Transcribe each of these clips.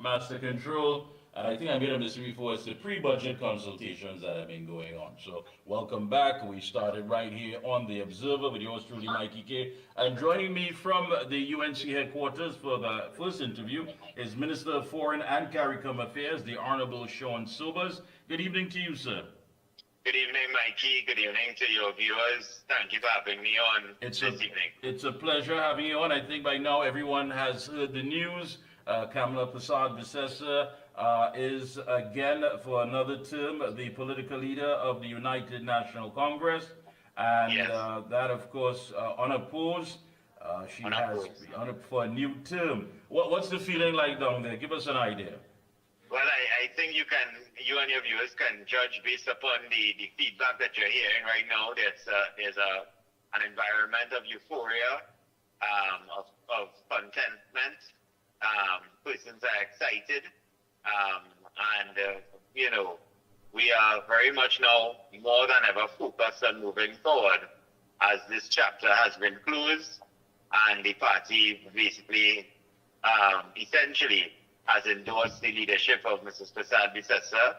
Master Control. And I think I made a mistake before. It's the pre-budget consultations that have been going on. So welcome back. We started right here on The Observer with yours truly, Mikey K. And joining me from the UNC headquarters for the first interview is Minister of Foreign and CARICOM Affairs, the Honorable Sean Sobers. Good evening to you, sir. Good evening, Mikey. Good evening to your viewers. Thank you for having me on this evening. It's a pleasure having you on. I think by now everyone has heard the news. Kamala Persad-Bissessar is again for another term the political leader of the United National Congress. And Yes. That, of course, unopposed. She Unopposed. has for a new term. What's the feeling like down there? Give us an idea. Well, I think you and your viewers can judge based upon the feedback that you're hearing right now. There's an environment of euphoria, of contentment. Persons are excited, and we are very much now more than ever focused on moving forward as this chapter has been closed, and the party basically, essentially, has endorsed the leadership of Mrs. Persad-Bissessar,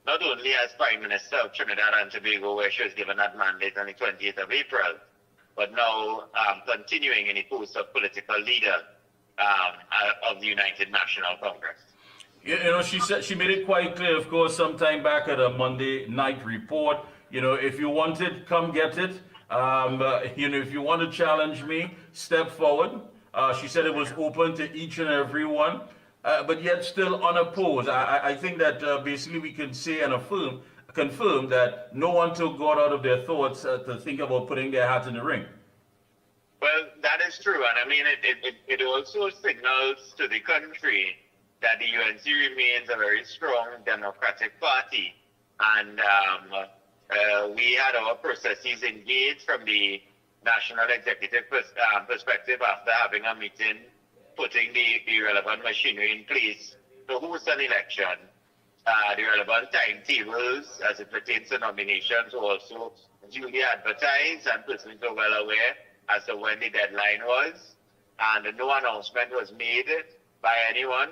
not only as Prime Minister of Trinidad and Tobago, where she was given that mandate on the 28th of April, but now continuing in the post of political leader of the United National Congress. She said she made it quite clear, of course, sometime back at a Monday night report. If you want it, come get it. If you want to challenge me, step forward. She said it was open to each and every one. But yet still unopposed. I think that basically we can say and confirm that no one took God out of their thoughts to think about putting their hat in the ring. Well, that is true. And I mean, it also signals to the country that the UNC remains a very strong democratic party. And we had our processes engaged from the national executive perspective after having a meeting, putting the relevant machinery in place to host an election. The relevant timetables as it pertains to nominations were also duly advertised, and persons were well aware as to when the deadline was. And no announcement was made by anyone,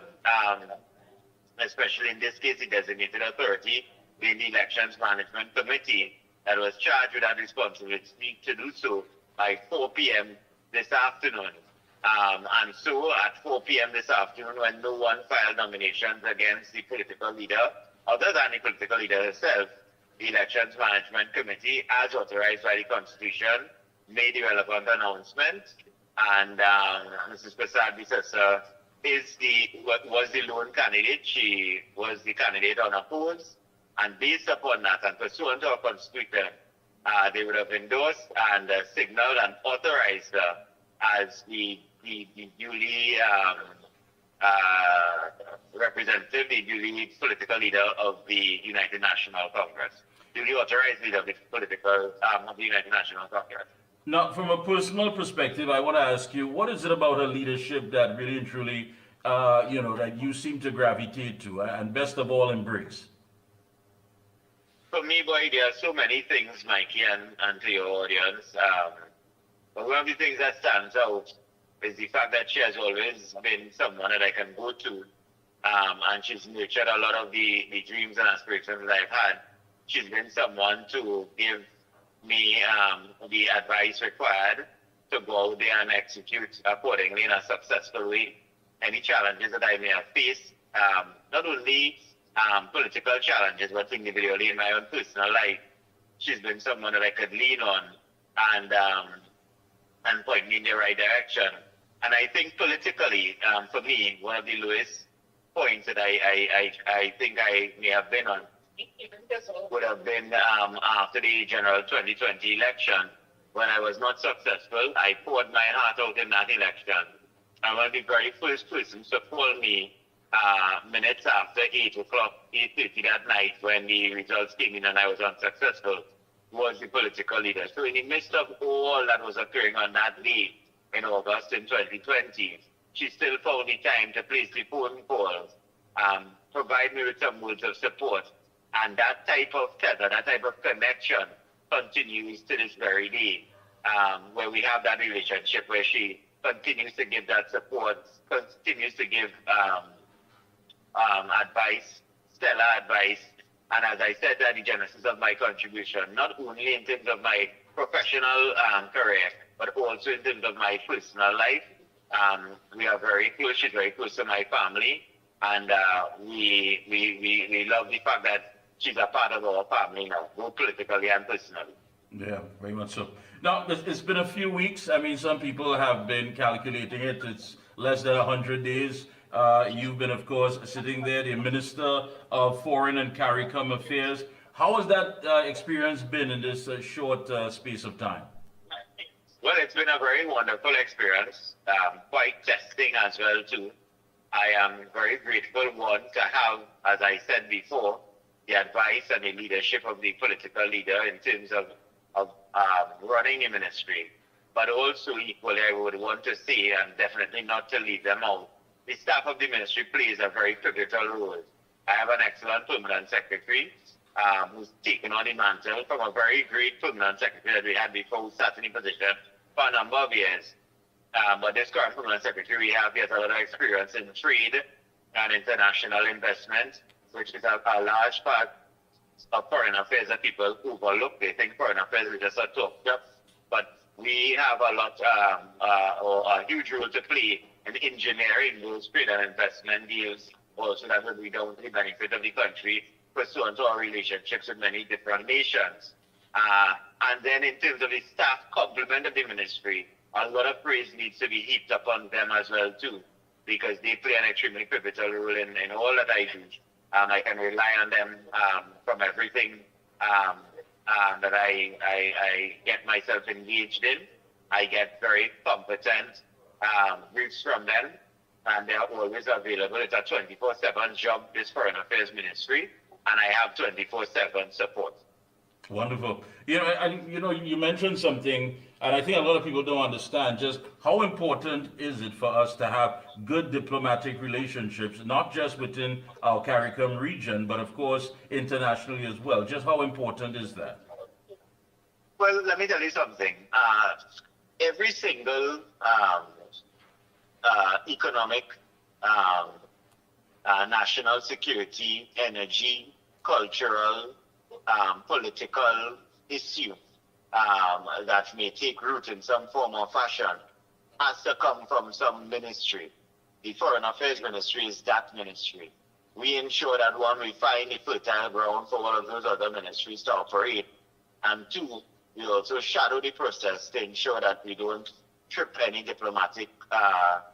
especially in this case the designated authority, being the Elections Management Committee, that was charged with that responsibility to do so by 4 p.m. this afternoon. And so at 4 p.m. this afternoon, when no one filed nominations against the political leader, other than the political leader herself, the Elections Management Committee, as authorized by the Constitution, made the relevant announcement. And Mrs. Persad-Bissessar was the lone candidate. She was the candidate unopposed. And based upon that, and pursuant to our Constitution, they would have endorsed and signaled and authorized her as the duly representative, the duly political leader of the United National Congress, duly authorized leader of the of the United National Congress. Now, from a personal perspective, I want to ask you, what is it about her leadership that really and truly, that you seem to gravitate to, and best of all, embrace? For me, boy, there are so many things, Mikey, and to your audience. But one of the things that stands out is the fact that she has always been someone that I can go to, and she's nurtured a lot of the dreams and aspirations that I've had. She's been someone to give me the advice required to go out there and execute accordingly in a successful way any challenges that I may have faced, not only political challenges, but individually in my own personal life. She's been someone that I could lean on and point me in the right direction. And I think politically, for me, one of the lowest points that I think I may have been on would have been after the general 2020 election, when I was not successful. I poured my heart out in that election. And one of the very first persons to call me minutes after 8:30 that night, when the results came in and I was unsuccessful, was the political leader. So in the midst of all that was occurring on that day in August in 2020, she still found the time to place the phone calls, provide me with some words of support. And that type of tether, that type of connection continues to this very day, where we have that relationship where she continues to give that support, continues to give advice, stellar advice. And as I said, that the genesis of my contribution, not only in terms of my professional career, but also in terms of my personal life. We are very close. She's very close to my family. And we love the fact that she's a part of our family now, both politically and personally. Yeah, very much so. Now, it's been a few weeks. I mean, some people have been calculating it. It's less than 100 days. You've been, of course, sitting there, the Minister of Foreign and CARICOM Affairs. How has that experience been in this short space of time? Well, it's been a very wonderful experience, quite testing as well, too. I am very grateful, one, to have, as I said before, the advice and the leadership of the political leader in terms of running the ministry. But also, equally, I would want to say, and definitely not to leave them out, the staff of the ministry plays a very pivotal role. I have an excellent permanent secretary who's taken on the mantle from a very great permanent secretary that we had before who sat in the position for a number of years. But this current permanent secretary we have, he has a lot of experience in trade and international investment, which is a large part of foreign affairs that people overlook. They think foreign affairs is just a talk job. But we have a lot, or a huge role to play in engineering those trade and investment deals, also that will be down to the benefit of the country, pursuant to our relationships with many different nations. And then in terms of the staff complement of the ministry, a lot of praise needs to be heaped upon them as well too, because they play an extremely pivotal role in all that I do. I can rely on them from everything that I get myself engaged in. I get very competent briefs from them, and they are always available. It's a 24/7 job, this Foreign Affairs Ministry, and I have 24/7 support. Wonderful. You mentioned something, and I think a lot of people don't understand just how important is it for us to have good diplomatic relationships, not just within our CARICOM region, but of course internationally as well. Just how important is that? Well, let me tell you something. Every single economic, national security, energy, cultural, political issue that may take root in some form or fashion has to come from some ministry. The Foreign Affairs Ministry is that ministry. We ensure that, one, we find a fertile ground for all of those other ministries to operate, and two, we also shadow the process to ensure that we don't trip any diplomatic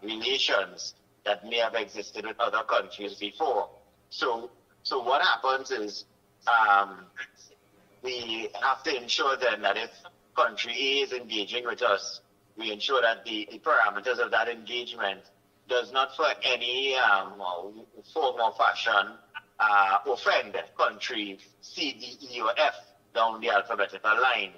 relations that may have existed with other countries before. So what happens is we have to ensure then that if country A is engaging with us, we ensure that the parameters of that engagement does not for any form or fashion offend country C, D, E, or F down the alphabetical line.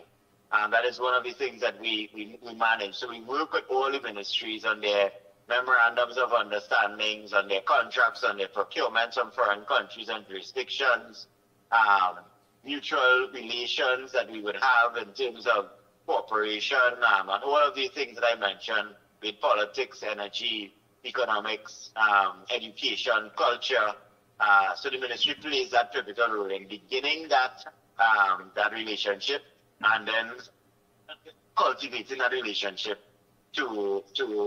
And that is one of the things that we manage. So we work with all the ministries on their memorandums of understandings, on their contracts, on their procurements from foreign countries and jurisdictions, mutual relations that we would have in terms of cooperation, and all of the things that I mentioned with politics, energy, economics, education, culture. So the ministry plays that pivotal role in beginning that relationship, and then cultivating that relationship to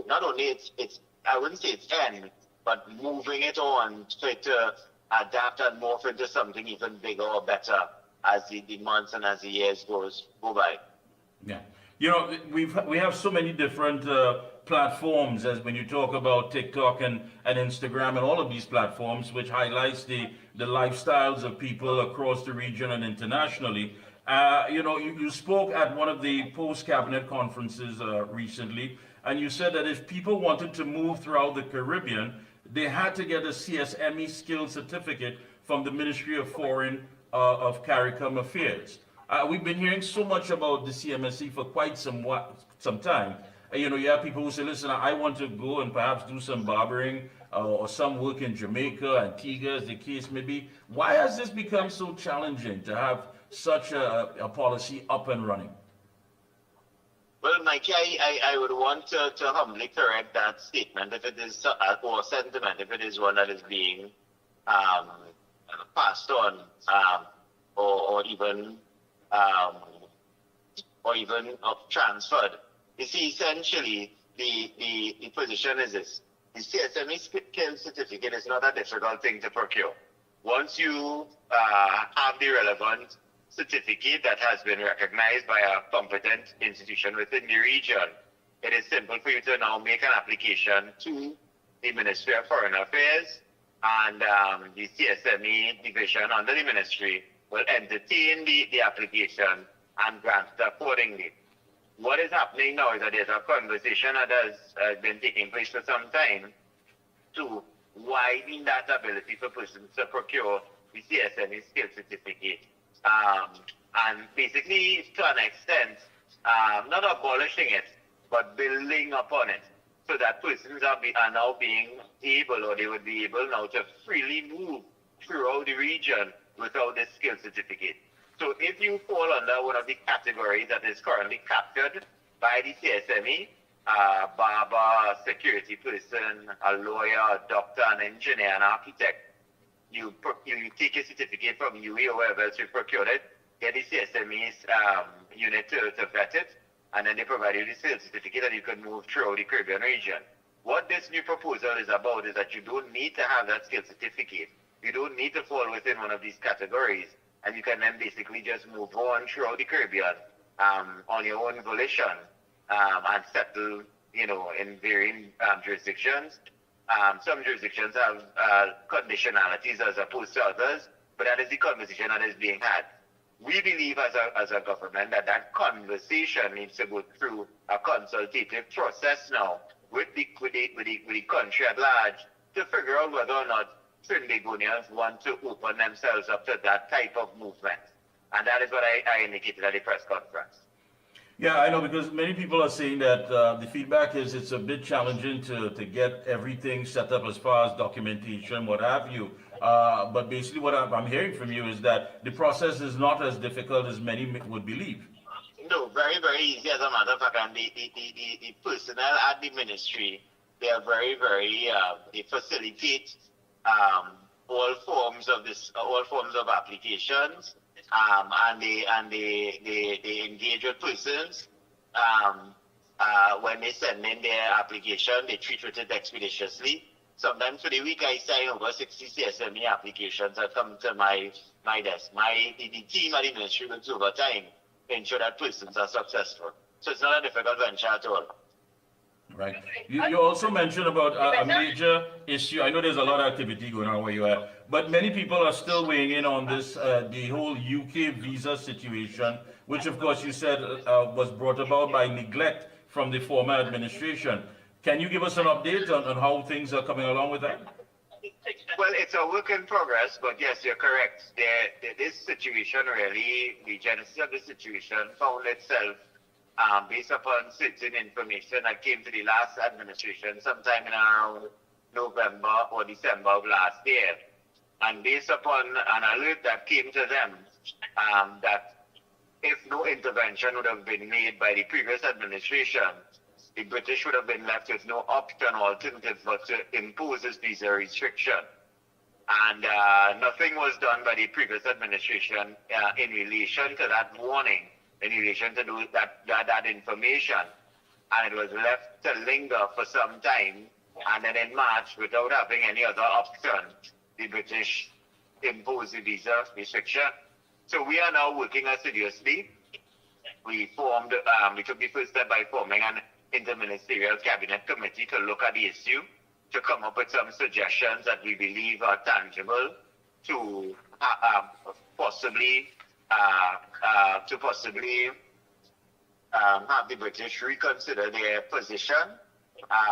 not only its I wouldn't say its end, but moving it on so it to adapt and morph into something even bigger or better as the months and as the years go by. Yeah, we have so many different platforms, as when you talk about TikTok and Instagram and all of these platforms, which highlights the lifestyles of people across the region and internationally. You spoke at one of the post-cabinet conferences recently, and you said that if people wanted to move throughout the Caribbean, they had to get a CSME skills certificate from the Ministry of Foreign of CARICOM Affairs. We've been hearing so much about the CMSE for quite some time. You have people who say, listen, I want to go and perhaps do some barbering or some work in Jamaica, Antigua, as the case may be. Why has this become so challenging to have such a policy up and running? Well, Mikey, I would want to humbly correct that statement if it is, or sentiment, if it is one that is being um, passed on or even um, transferred. You see, essentially, the position is this. The CSME skill certificate is not a difficult thing to procure. Once you have the relevant certificate that has been recognized by a competent institution within the region, it is simple for you to now make an application to the Ministry of Foreign Affairs, and the CSME division under the ministry will entertain the application and grant it accordingly. What is happening now is that there's a conversation that has been taking place for some time to widen that ability for persons to procure the CSME skill certificate. And basically, to an extent, not abolishing it, but building upon it, so that persons are now being able, or they would be able now to freely move throughout the region without this skill certificate. So if you fall under one of the categories that is currently captured by the CSME, barber, a security person, a lawyer, a doctor, an engineer, an architect, you take your certificate from UE or wherever else you procured it, get the CSME's unit to vet it, and then they provide you the skill certificate and you can move throughout the Caribbean region. What this new proposal is about is that you don't need to have that skill certificate. You don't need to fall within one of these categories, and you can then basically just move on throughout the Caribbean on your own volition and settle, in varying jurisdictions. Some jurisdictions have conditionalities as opposed to others, but that is the conversation that is being had. We believe as a government that conversation needs to go through a consultative process now with the country at large to figure out whether or not Trinbagonians want to open themselves up to that type of movement. And that is what I indicated at the press conference. Yeah, I know, because many people are saying that the feedback is it's a bit challenging to get everything set up as far as documentation, what have you. But basically what I'm hearing from you is that the process is not as difficult as many would believe. No, very, very easy as a matter of fact. And the personnel at the ministry, they are very, very, they facilitate all forms of applications. And they engage with persons. When they send in their application, they treat it expeditiously. Sometimes for the week, I sign over 60 CSME applications that come to my desk. The team at the ministry works overtime to ensure that persons are successful. So it's not a difficult venture at all. Right. You also mentioned about a major issue. I know there's a lot of activity going on where you are, but many people are still weighing in on this, the whole UK visa situation, which of course you said was brought about by neglect from the former administration. Can you give us an update on how things are coming along with that? Well, it's a work in progress, but yes, you're correct. This situation really, the genesis of the situation found itself based upon certain information that came to the last administration sometime in around November or December of last year. And based upon an alert that came to them that if no intervention would have been made by the previous administration, the British would have been left with no option or alternative but to impose this visa restriction. And nothing was done by the previous administration in relation to that warning, in relation to that information. And it was left to linger for some time. And then in March, without having any other option, the British imposed the visa restriction. So we are now working assiduously. We took the first step by forming an interministerial cabinet committee to look at the issue, to come up with some suggestions that we believe are tangible to possibly have the British reconsider their position.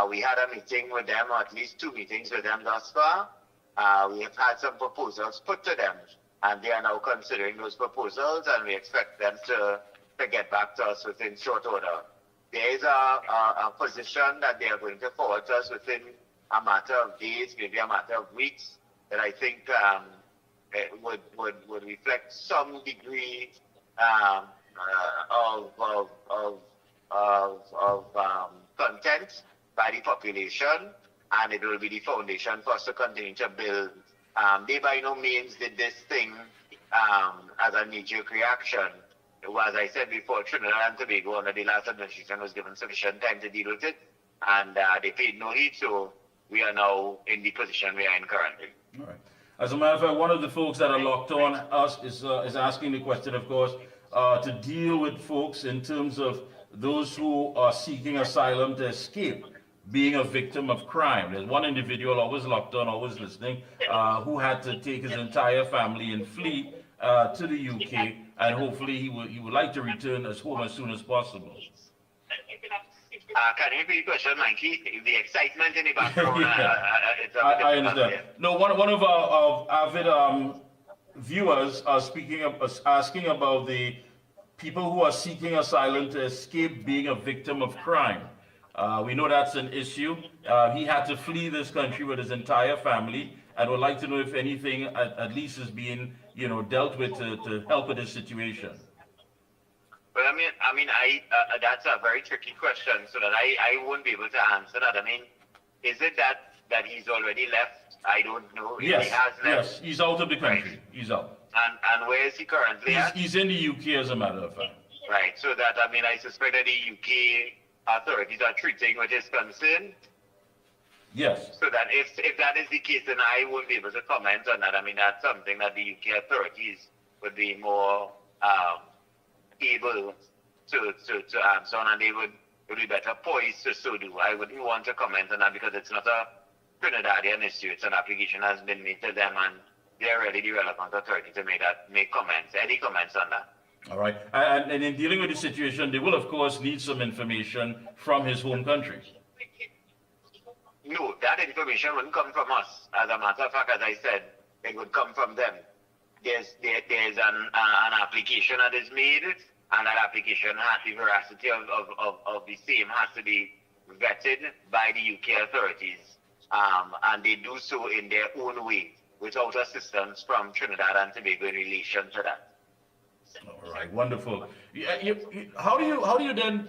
We had a meeting with them, or at least 2 meetings with them thus far. We have had some proposals put to them, and they are now considering those proposals, and we expect them to get back to us within short order. There is a position that they are going to forward to us within a matter of days, maybe a matter of weeks, that I think would reflect some degree of content by the population, and it will be the foundation for us to continue to build They by no means did this thing as a knee-jerk reaction. As I said before, Trinidad and Tobago under the last administration was given sufficient time to deal with it, and they paid no heed, so we are now in the position we are in currently. All right. As a matter of fact, one of the folks that are locked on us is asking the question, of course, to deal with folks in terms of those who are seeking asylum to escape being a victim of crime. There's one individual always locked on, always listening, who had to take his entire family and flee to the UK, and hopefully he would like to return home as soon as possible. Can you repeat the question, Mikey? The excitement in the background. Yeah. I understand. Here. No, one of our avid viewers are asking about the people who are seeking asylum to escape being a victim of crime. We know that's an issue. He had to flee this country with his entire family, and would like to know if anything at least is being, dealt with to help with this situation. Well, that's a very tricky question, so that I won't be able to answer that. I mean, is it that he's already left? I don't know. Yes, he has left. Yes, he's out of the country. Right. He's out. And where is he currently at? He's in the UK, as a matter of fact. Right, so that, I suspect that the UK authorities are treating with his concern. Yes. So that if that is the case, then I won't be able to comment on that. That's something that the UK authorities would be more able to answer on, and they would be better poised to so do. I wouldn't want to comment on that because it's not a Trinidadian issue. It's an application that has been made to them, and they are really the relevant authority to make comments, any comments on that. All right. And in dealing with the situation, they will, of course, need some information from his home country. No, that information wouldn't come from us. As a matter of fact, as I said, it would come from them. There's an application that is made, and that application has the veracity of the same has to be vetted by the UK authorities, and they do so in their own way without assistance from Trinidad and Tobago in relation to that. All right, wonderful. How do you then?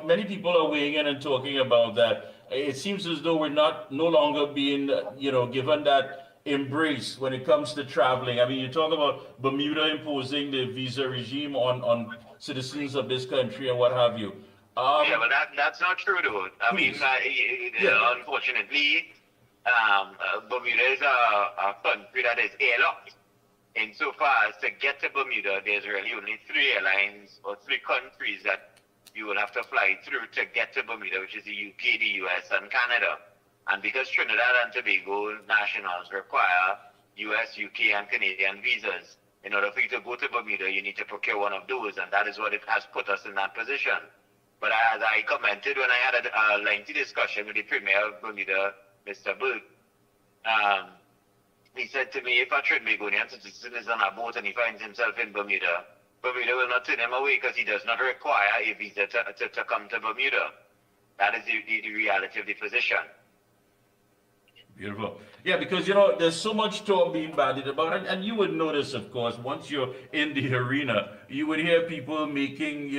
Many people are weighing in and talking about that. It seems as though we're no longer being given that embrace when it comes to traveling. You talk about Bermuda imposing the visa regime on citizens of this country and what have you. Yeah, but that's not true, though. Unfortunately, Bermuda is a country that is airlocked. Insofar as to get to Bermuda, there's really only 3 airlines or 3 countries that you will have to fly through to get to Bermuda, which is the UK, the US, and Canada. And because Trinidad and Tobago nationals require US, UK, and Canadian visas, in order for you to go to Bermuda, you need to procure one of those, and that is what it has put us in that position. But as I commented when I had a lengthy discussion with the Premier of Bermuda, Mr. Burke, he said to me, if a Trinbagonian citizen is on a boat and he finds himself in Bermuda, Bermuda will not turn him away because he does not require a visa to come to Bermuda. That is the reality of the position. Beautiful. Yeah, because, there's so much talk being bandied about, and you would notice, of course, once you're in the arena, you would hear people making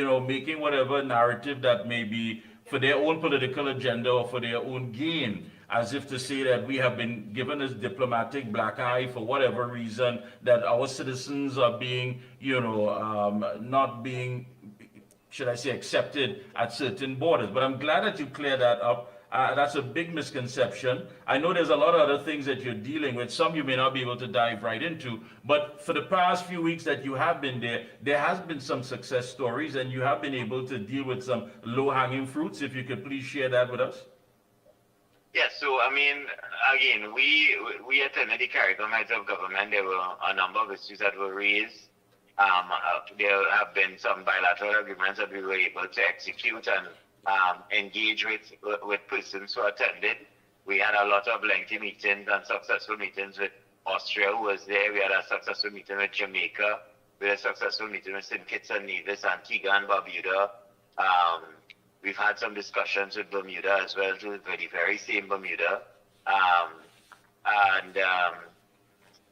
whatever narrative that may be for their own political agenda or for their own gain, as if to say that we have been given this diplomatic black eye for whatever reason, that our citizens are being, not being, should I say, accepted at certain borders. But I'm glad that you cleared that up. That's a big misconception. I know there's a lot of other things that you're dealing with. Some you may not be able to dive right into. But for the past few weeks that you have been there has been some success stories, and you have been able to deal with some low-hanging fruits. If you could please share that with us. Yes, so again, we attended the CARICOM Heads of Government. There were a number of issues that were raised. There have been some bilateral agreements that we were able to execute and engage with persons who attended. We had a lot of lengthy meetings and successful meetings with Austria, who was there. We had a successful meeting with Jamaica. We had a successful meeting with St. Kitts and Nevis, Antigua and Barbuda. We've had some discussions with Bermuda as well, too, with the very same Bermuda.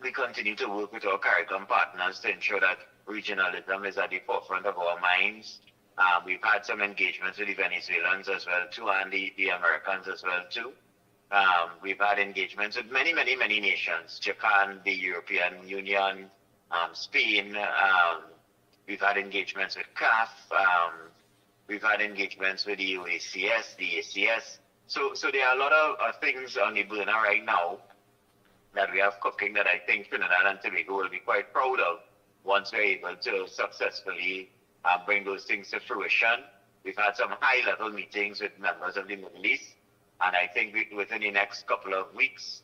We continue to work with our CARICOM partners to ensure that regionalism is at the forefront of our minds. We've had some engagements with the Venezuelans as well, too, and the Americans as well, too. We've had engagements with many, many, many nations: Japan, the European Union, Spain. We've had engagements with CAF. We've had engagements with the UACS, the ACS. So there are a lot of things on the burner right now that we have cooking that I think Trinidad and Tobago will be quite proud of once we're able to successfully bring those things to fruition. We've had some high-level meetings with members of the Middle East, and I think within the next couple of weeks,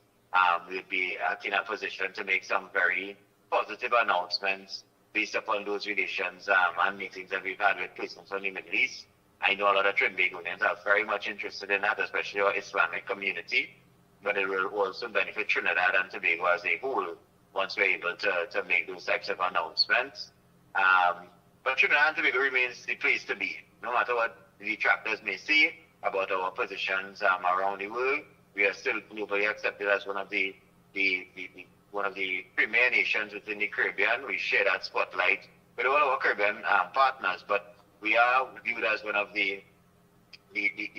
we'll be in a position to make some very positive announcements based upon those relations and meetings that we've had with persons from the Middle East. I know a lot of Trinbagonians are very much interested in that, especially our Islamic community, but it will also benefit Trinidad and Tobago as a whole once we're able to make those types of announcements. But Trinidad and Tobago remains the place to be. No matter what the detractors may say about our positions around the world, we are still globally accepted as one of the premier nations within the Caribbean. We share that spotlight with all our Caribbean partners, but we are viewed as one of the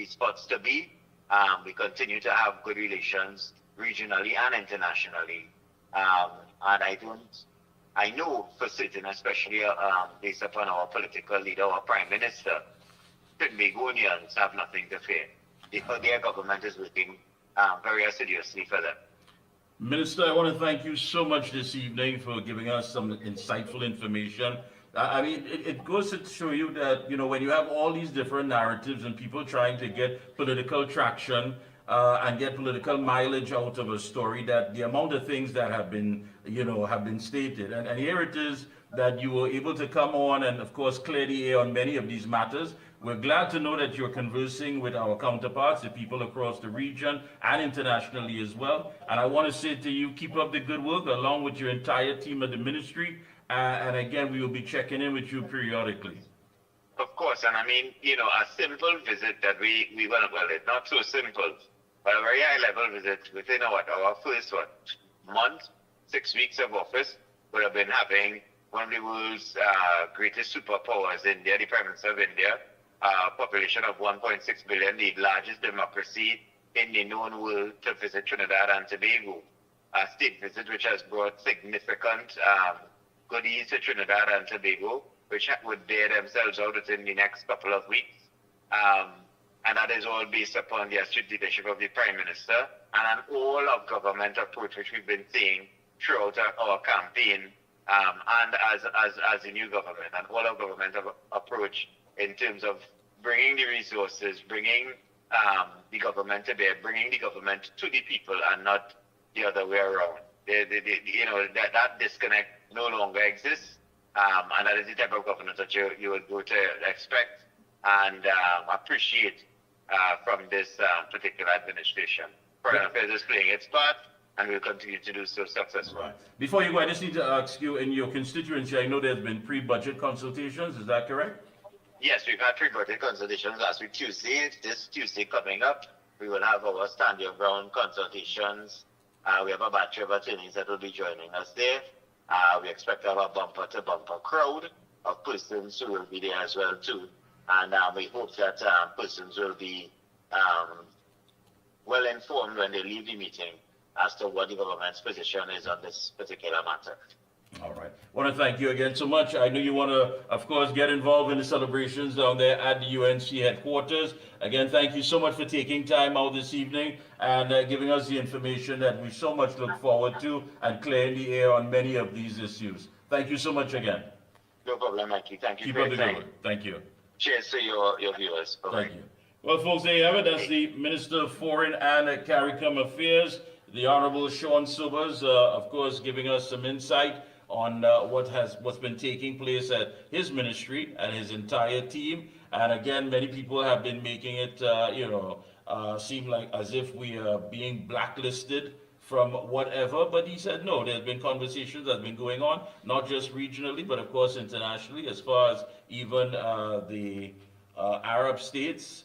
spots to be. We continue to have good relations regionally and internationally. And I know for certain, especially based upon our political leader, our Prime Minister, Trinbagonians have nothing to fear. Their government is working very assiduously for them. Minister, I want to thank you so much this evening for giving us some insightful information. I mean, it goes to show you that, when you have all these different narratives and people trying to get political traction and get political mileage out of a story, that the amount of things that have been stated. And here it is that you were able to come on and, of course, clear the air on many of these matters. We're glad to know that you're conversing with our counterparts, the people across the region and internationally as well. And I want to say to you, keep up the good work along with your entire team of the ministry. And again, we will be checking in with you periodically. Of course, and I mean, a simple visit that we well, it's not so simple, but a very high-level visit within our first month, 6 weeks of office, would have been having one of the world's greatest superpowers, India, the Prime Minister of India, population of 1.6 billion, the largest democracy in the known world, to visit Trinidad and Tobago. A state visit which has brought significant goodies to Trinidad and Tobago, which would bear themselves out within the next couple of weeks. And that is all based upon the astute leadership of the Prime Minister and an all-of-government approach which we've been seeing throughout our campaign and as the new government, an all-of-government approach in terms of bringing the resources, bringing the government to bear, bringing the government to the people and not the other way around. That disconnect no longer exists, and that is the type of governance that you would go to expect and appreciate from this particular administration. Foreign Affairs is playing its part, and will continue to do so successfully. Right. Before you go, I just need to ask you, in your constituency, I know there's been pre-budget consultations, is that correct? Yes, we've had pre-budget consultations last week Tuesday. This Tuesday coming up, we will have our stand your ground consultations. We have a batch of attorneys that will be joining us there. We expect to have a bumper-to-bumper crowd of persons who will be there as well too. And we hope that persons will be well informed when they leave the meeting as to what the government's position is on this particular matter. All right. I want to thank you again so much. I know you want to, of course, get involved in the celebrations down there at the UNC headquarters. Again, thank you so much for taking time out this evening and giving us the information that we so much look forward to and clearing the air on many of these issues. Thank you so much again. No problem, Mickie. Thank you. Keep up the good work. Thank you. Cheers to your viewers. Bye-bye. Thank you. Well, folks, there you have it. That's the Minister of Foreign and CARICOM Affairs, the Honorable Sean Sobers, of course, giving us some insight on what's been taking place at his ministry and his entire team. And again, many people have been making it, seem like as if we are being blacklisted from whatever. But he said, no, there's been conversations that have been going on, not just regionally, but of course internationally, as far as even the Arab states.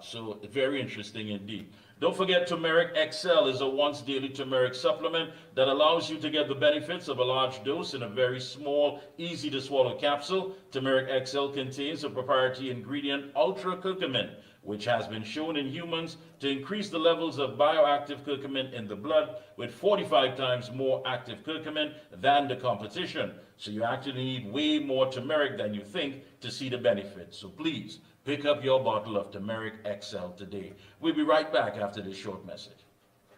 So very interesting indeed. Don't forget Turmeric XL is a once daily turmeric supplement that allows you to get the benefits of a large dose in a very small, easy to swallow capsule. Turmeric XL contains a proprietary ingredient, ultra curcumin, which has been shown in humans to increase the levels of bioactive curcumin in the blood with 45 times more active curcumin than the competition. So you actually need way more turmeric than you think to see the benefits. So please, pick up your bottle of Turmeric XL today. We'll be right back after this short message.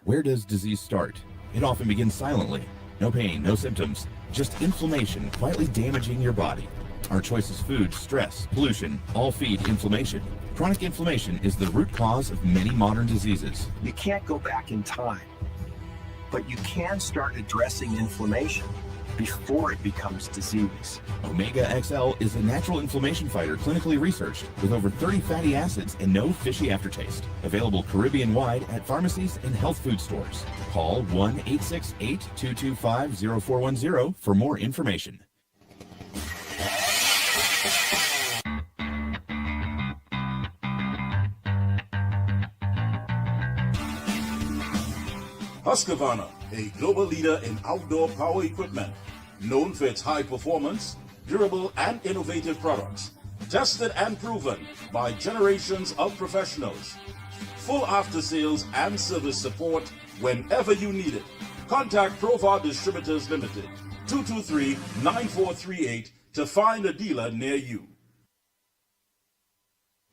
Where does disease start? It often begins silently. No pain, no symptoms, just inflammation quietly damaging your body. Our choices, food, stress, pollution, all feed inflammation. Chronic inflammation is the root cause of many modern diseases. You can't go back in time, but you can start addressing inflammation before it becomes disease. Omega XL is a natural inflammation fighter clinically researched with over 30 fatty acids and no fishy aftertaste. Available Caribbean-wide at pharmacies and health food stores. Call 1-868-225-0410 for more information. Husqvarna, a global leader in outdoor power equipment, known for its high performance, durable and innovative products, tested and proven by generations of professionals. Full after sales and service support whenever you need it. Contact Provar Distributors Limited, 223-9438 to find a dealer near you.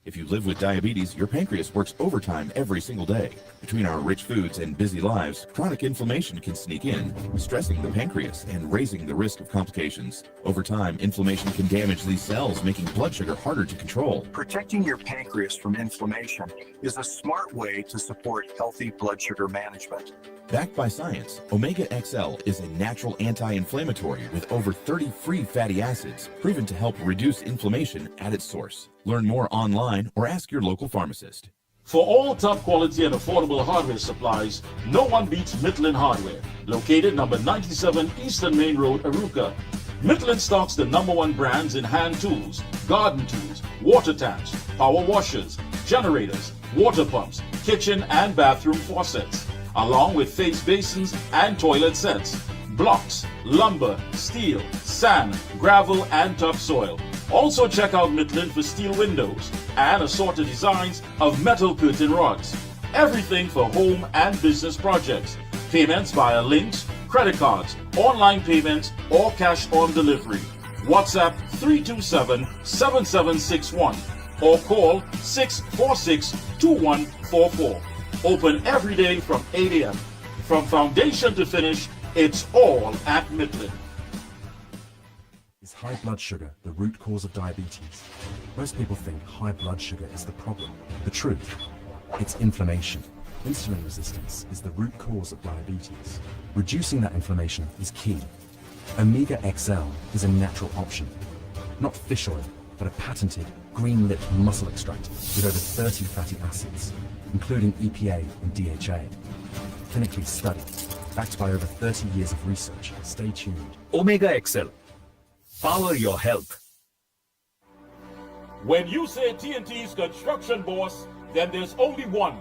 If you live with diabetes, your pancreas works overtime every single day. Between our rich foods and busy lives, chronic inflammation can sneak in, stressing the pancreas and raising the risk of complications. Over time, inflammation can damage these cells, making blood sugar harder to control. Protecting your pancreas from inflammation is a smart way to support healthy blood sugar management. Backed by science, Omega XL is a natural anti-inflammatory with over 30 free fatty acids, proven to help reduce inflammation at its source. Learn more online or ask your local pharmacist. For all top quality and affordable hardware supplies, no one beats Midland Hardware, located number 97 Eastern Main Road, Aruca. Midland stocks the #1 brands in hand tools, garden tools, water tanks, power washers, generators, water pumps, kitchen and bathroom faucets, along with face basins and toilet sets, blocks, lumber, steel, sand, gravel and topsoil. Also check out Midland for steel windows and assorted designs of metal curtain rods. Everything for home and business projects. Payments via links, credit cards, online payments, or cash on delivery. WhatsApp 327-7761 or call 646-2144. Open every day from 8 a.m. From foundation to finish, it's all at Midland. Is high blood sugar the root cause of diabetes? Most people think high blood sugar is the problem. The truth, it's inflammation. Insulin resistance is the root cause of diabetes. Reducing that inflammation is key. Omega XL is a natural option. Not fish oil, but a patented green-lipped muscle extract with over 30 fatty acids, including EPA and DHA. Clinically studied, backed by over 30 years of research. Stay tuned. Omega XL. Power your health. When you say TNT's construction boss, then there's only one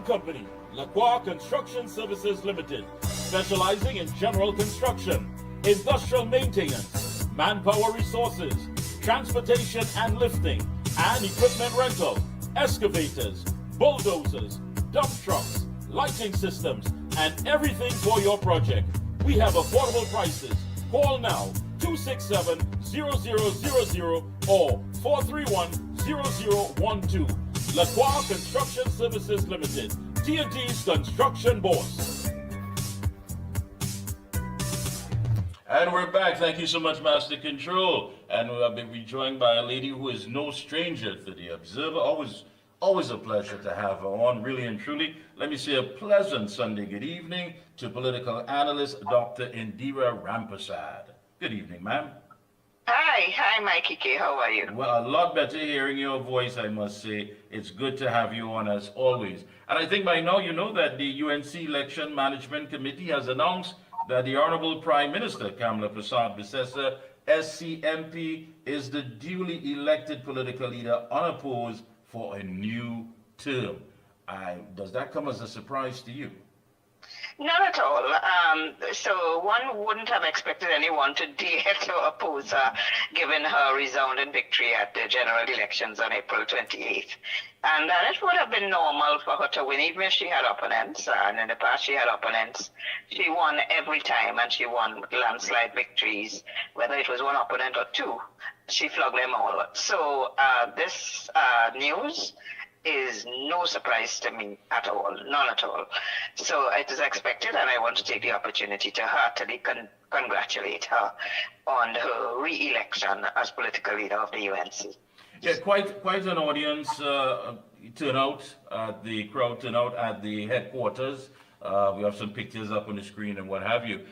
company, Lacroix Construction Services Limited, specializing in general construction, industrial maintenance, manpower resources, transportation and lifting, and equipment rental, excavators, bulldozers, dump trucks, lighting systems, and everything for your project. We have affordable prices. Call now 267-0000 or 431-0012. Lacroix Construction Services Limited, TNT's construction boss. And we're back. Thank you so much, Master Control. And we'll be joined by a lady who is no stranger to the Observer. Always a pleasure to have her on, really and truly. Let me say a pleasant Sunday good evening to political analyst Dr. Indira Rampasad. Good evening, ma'am. Hi, Mikey K. How are you? Well, a lot better hearing your voice, I must say. It's good to have you on as always. And I think by now you know that the UNC Election Management Committee has announced that the Honorable Prime Minister Kamala Persad-Bissessar, SCMP, is the duly elected political leader unopposed for a new term. Does that come as a surprise to you? Not at all. So one wouldn't have expected anyone to dare to oppose her, given her resounding victory at the general elections on April 28th. And it would have been normal for her to win, even if she had opponents. And in the past, she had opponents. She won every time, and she won landslide victories, whether it was one opponent or two. She flogged them all. So this news is no surprise to me at all, none at all. So it is expected, and I want to take the opportunity to heartily congratulate her on her re-election as political leader of the UNC. Yeah, quite an audience turnout, the crowd turnout at the headquarters. We have some pictures up on the screen and what have you.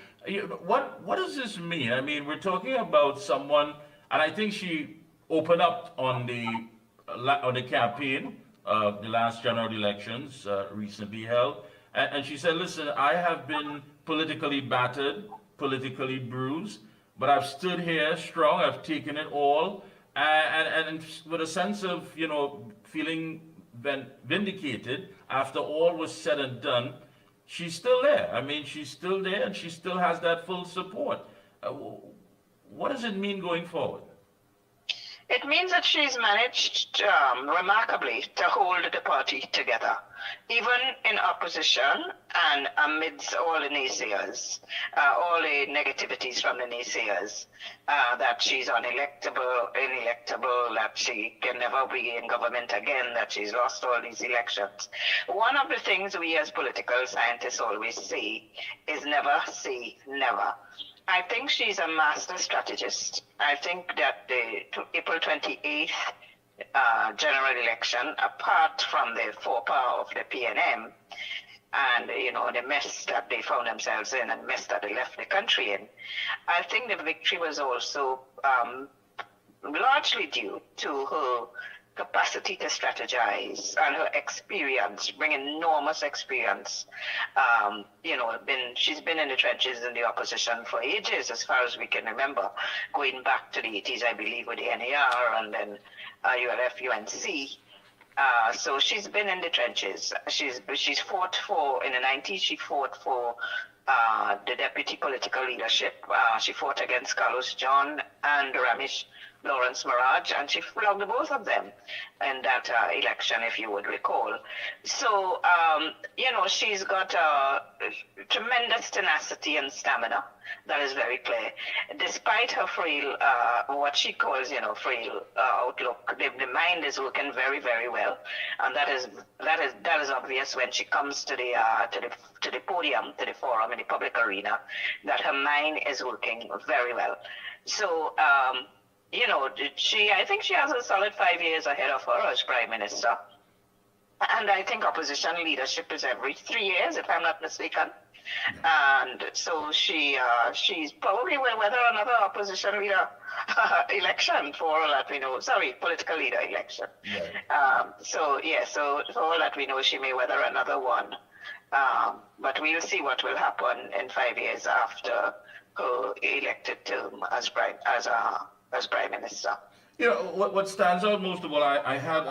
What does this mean? I mean, we're talking about someone, and I think she opened up on the campaign. The last general elections recently held. And she said, listen, I have been politically battered, politically bruised, but I've stood here strong, I've taken it all, and with a sense of, feeling vindicated after all was said and done, she's still there. I mean, she's still there, and she still has that full support. What does it mean going forward? It means that she's managed remarkably to hold the party together, even in opposition and amidst all the naysayers, all the negativities from the naysayers, that she's unelectable, that she can never be in government again, that she's lost all these elections. One of the things we as political scientists always say is never say never. I think she's a master strategist. I think that the April 28th general election, apart from the faux pas of the PNM and the mess that they found themselves in and mess that they left the country in, I think the victory was also largely due to her capacity to strategize and her experience, bring enormous experience. She's been in the trenches in the opposition for ages, as far as we can remember, going back to the 80s, I believe, with the NAR and then ULF, UNC. So she's been in the trenches. She's fought for, in the 90s, she fought for the deputy political leadership. She fought against Carlos John and Ramesh Lawrence Maraj, and she flogged both of them in that election, if you would recall. So, she's got tremendous tenacity and stamina. That is very clear. Despite her frail, what she calls, frail outlook, the mind is working very, very well, and that is obvious when she comes to the podium, to the forum, in the public arena, that her mind is working very well. So, I think she has a solid 5 years ahead of her as Prime Minister. And I think opposition leadership is every 3 years, if I'm not mistaken. And so she's probably will weather another opposition leader election, for all that we know. Sorry, political leader election. Yeah. So for all that we know, she may weather another one. But we'll see what will happen in 5 years after her elected term as Prime Minister. What stands out most of all, I had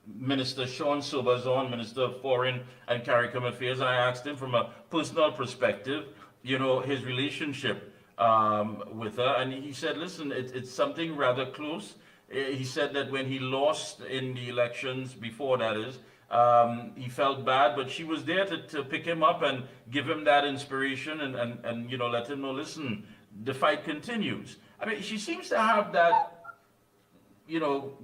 Minister Sean Sobers on, Minister of Foreign and CARICOM Affairs. I asked him from a personal perspective, his relationship with her, and he said, listen, it's something rather close. He said that when he lost in the elections before, that is, he felt bad, but she was there to pick him up and give him that inspiration and let him know, listen, the fight continues. I mean, she seems to have that,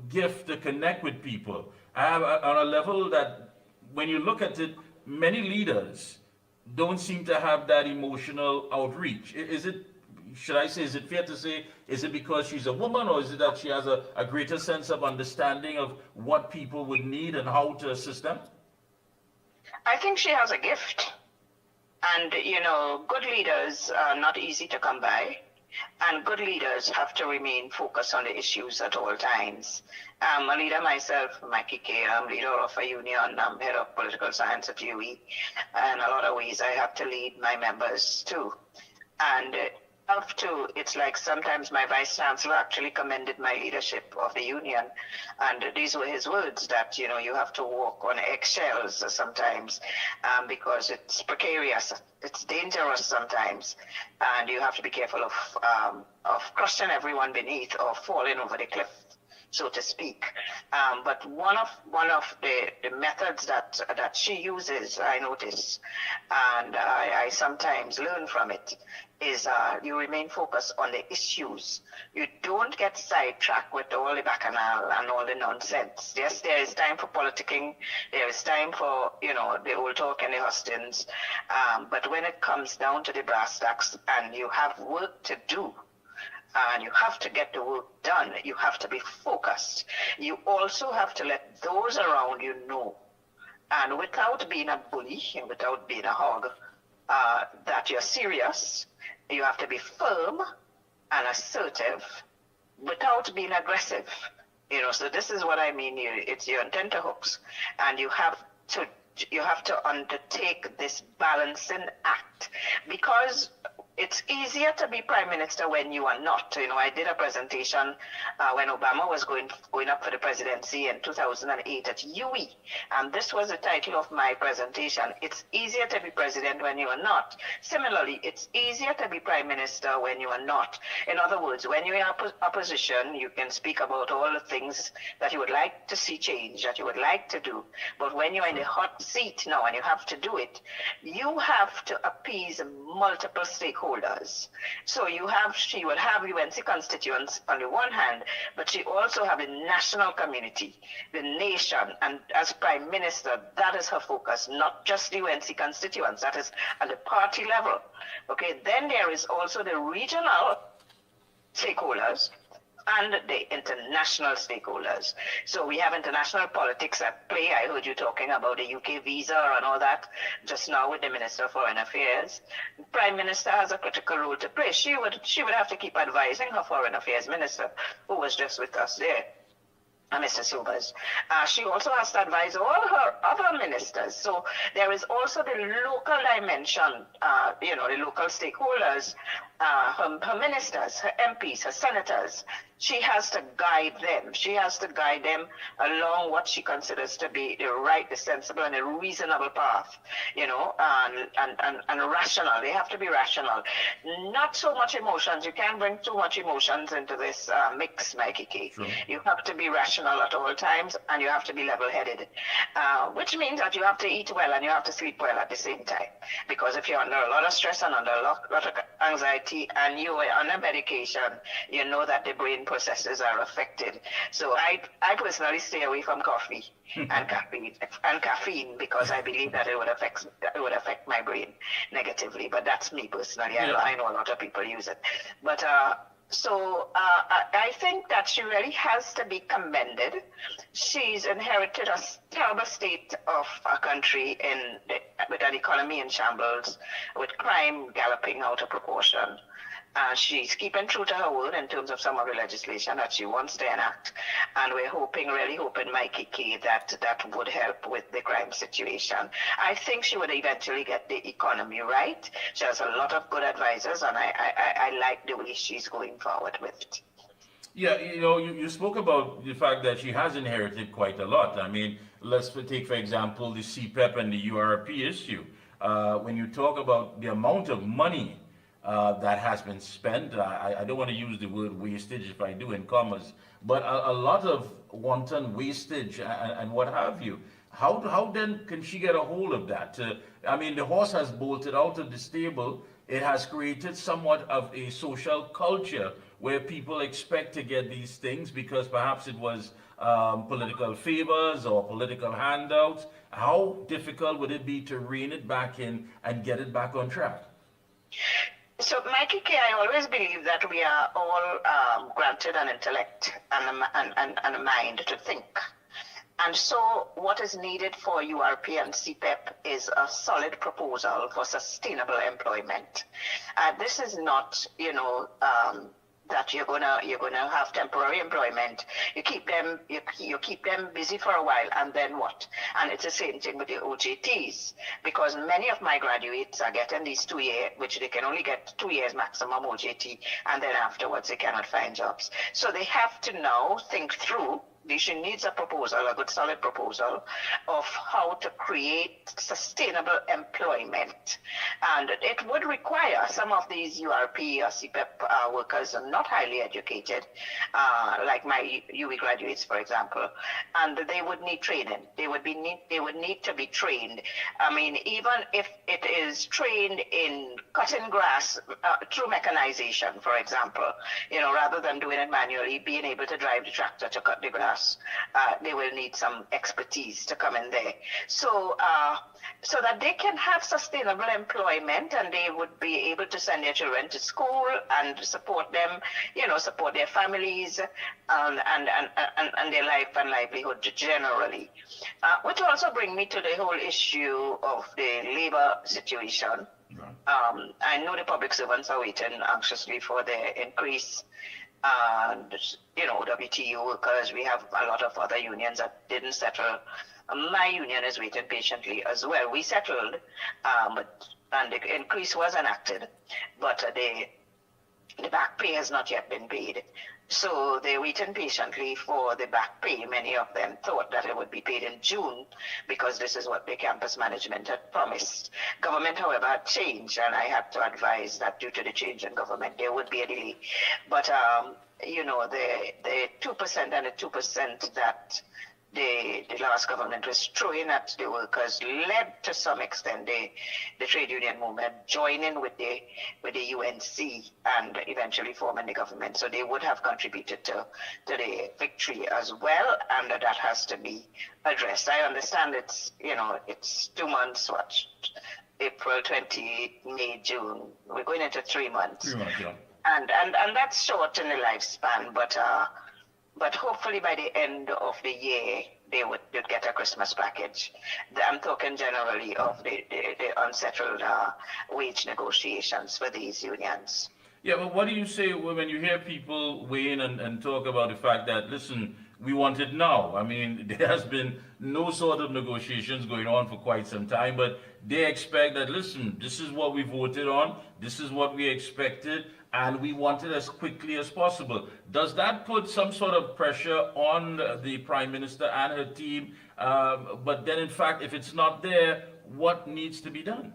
gift to connect with people on a level that, when you look at it, many leaders don't seem to have that emotional outreach. Is it fair to say, is it because she's a woman, or is it that she has a greater sense of understanding of what people would need and how to assist them? I think she has a gift. And, good leaders are not easy to come by. And good leaders have to remain focused on the issues at all times. I'm a leader myself, Mickie. I'm leader of a union. I'm head of political science at UE. And in a lot of ways, I have to lead my members too. And have to, it's like sometimes my vice chancellor actually commended my leadership of the union, and these were his words that, you have to walk on eggshells sometimes, because it's precarious, it's dangerous sometimes, and you have to be careful of crushing everyone beneath or falling over the cliff, so to speak. But one of the methods that she uses, I notice, and I sometimes learn from it, is you remain focused on the issues. You don't get sidetracked with all the bacchanal and all the nonsense. Yes, there is time for politicking. There is time for, the old talk and the hustings. But when it comes down to the brass tacks and you have work to do, and you have to get the work done, you have to be focused. You also have to let those around you know, and without being a bully and without being a hog, that you're serious. You have to be firm and assertive without being aggressive. So this is what I mean. It's your tenterhooks, and you have to undertake this balancing act, because it's easier to be prime minister when you are not. I did a presentation when Obama was going up for the presidency in 2008 at UE, and this was the title of my presentation. It's easier to be president when you are not. Similarly, it's easier to be prime minister when you are not. In other words, when you're in opposition, you can speak about all the things that you would like to see change, that you would like to do. But when you're in the hot seat now and you have to do it, you have to appease multiple stakeholders. So she will have UNC constituents on the one hand, but she also have the national community, the nation, and as prime minister, that is her focus, not just the UNC constituents, that is at the party level. Okay, then there is also the regional stakeholders and the international stakeholders. So we have international politics at play. I heard you talking about the UK visa and all that just now with the Minister of Foreign Affairs. Prime Minister has a critical role to play. She would have to keep advising her Foreign Affairs Minister, who was just with us there, Mr. Sobers. She also has to advise all her other ministers. So there is also the local dimension, the local stakeholders, her ministers, her MPs, her senators. She has to guide them. She has to guide them along what she considers to be the right, the sensible, and the reasonable path, and rational. They have to be rational. Not so much emotions. You can't bring too much emotions into this mix, Mickie K. Sure. You have to be rational at all times, and you have to be level-headed, which means that you have to eat well and you have to sleep well at the same time. Because if you're under a lot of stress and under a lot of anxiety and you are on a medication, you know that the brain processes are affected. So I personally stay away from coffee and caffeine because I believe that it would affect my brain negatively. But that's me personally. Yeah. I know a lot of people use it. But I think that she really has to be commended. She's inherited a terrible state of a country with an economy in shambles, with crime galloping out of proportion. She's keeping true to her word in terms of some of the legislation that she wants to enact. And we're really hoping, Mickie K, that would help with the crime situation. I think she would eventually get the economy right. She has a lot of good advisors, and I like the way she's going forward with it. Yeah, you spoke about the fact that she has inherited quite a lot. I mean, let's take, for example, the CPEP and the URP issue. When you talk about the amount of money that has been spent, I don't want to use the word wastage if I do in commas, but a lot of wanton wastage and what have you. How then can she get a hold of that? I mean, the horse has bolted out of the stable. It has created somewhat of a social culture where people expect to get these things because perhaps it was political favors or political handouts. How difficult would it be to rein it back in and get it back on track? So, Mickie K, I always believe that we are all granted an intellect and a mind to think. And so what is needed for URP and CPEP is a solid proposal for sustainable employment. This is not, that you're gonna have temporary employment. You keep them busy for a while, and then what? And it's the same thing with the OJTs, because many of my graduates are getting these 2 years, which they can only get 2 years maximum OJT, and then afterwards they cannot find jobs. So they have to now think through. She needs a proposal, a good solid proposal of how to create sustainable employment. And it would require some of these URP or CPEP workers are not highly educated, like my UE graduates, for example, and they would need training. They would need to be trained. I mean, even if it is trained in cutting grass through mechanization, for example, rather than doing it manually, being able to drive the tractor to cut the grass. They will need some expertise to come in there, so that they can have sustainable employment, and they would be able to send their children to school and support them, support their families, and their life and livelihood generally. Which also brings me to the whole issue of the labor situation. Right. I know the public servants are waiting anxiously for their increase. And WTU workers, we have a lot of other unions that didn't settle. My union is waiting patiently as well. We settled, and the increase was enacted, but the back pay has not yet been paid. So they're waiting patiently for the back pay. Many of them thought that it would be paid in June, because this is what the campus management had promised. Government, however, had changed, and I had to advise that due to the change in government, there would be a delay. But, the 2% and the 2% that the last government was throwing at the workers led to some extent the trade union movement joining with the UNC and eventually forming the government. So they would have contributed to the victory as well, and that has to be addressed. I understand it's 2 months, April 20, May, June. We're going into 3 months. 3 months, yeah. And that's short in the lifespan, but hopefully by the end of the year, they would get a Christmas package. I'm talking generally of the unsettled wage negotiations for these unions. Yeah, but what do you say when you hear people weigh in and talk about the fact that, listen, we want it now? I mean, there has been no sort of negotiations going on for quite some time, but they expect that, listen, this is what we voted on, this is what we expected, and we want it as quickly as possible. Does that put some sort of pressure on the Prime Minister and her team? But then, in fact, if it's not there, what needs to be done?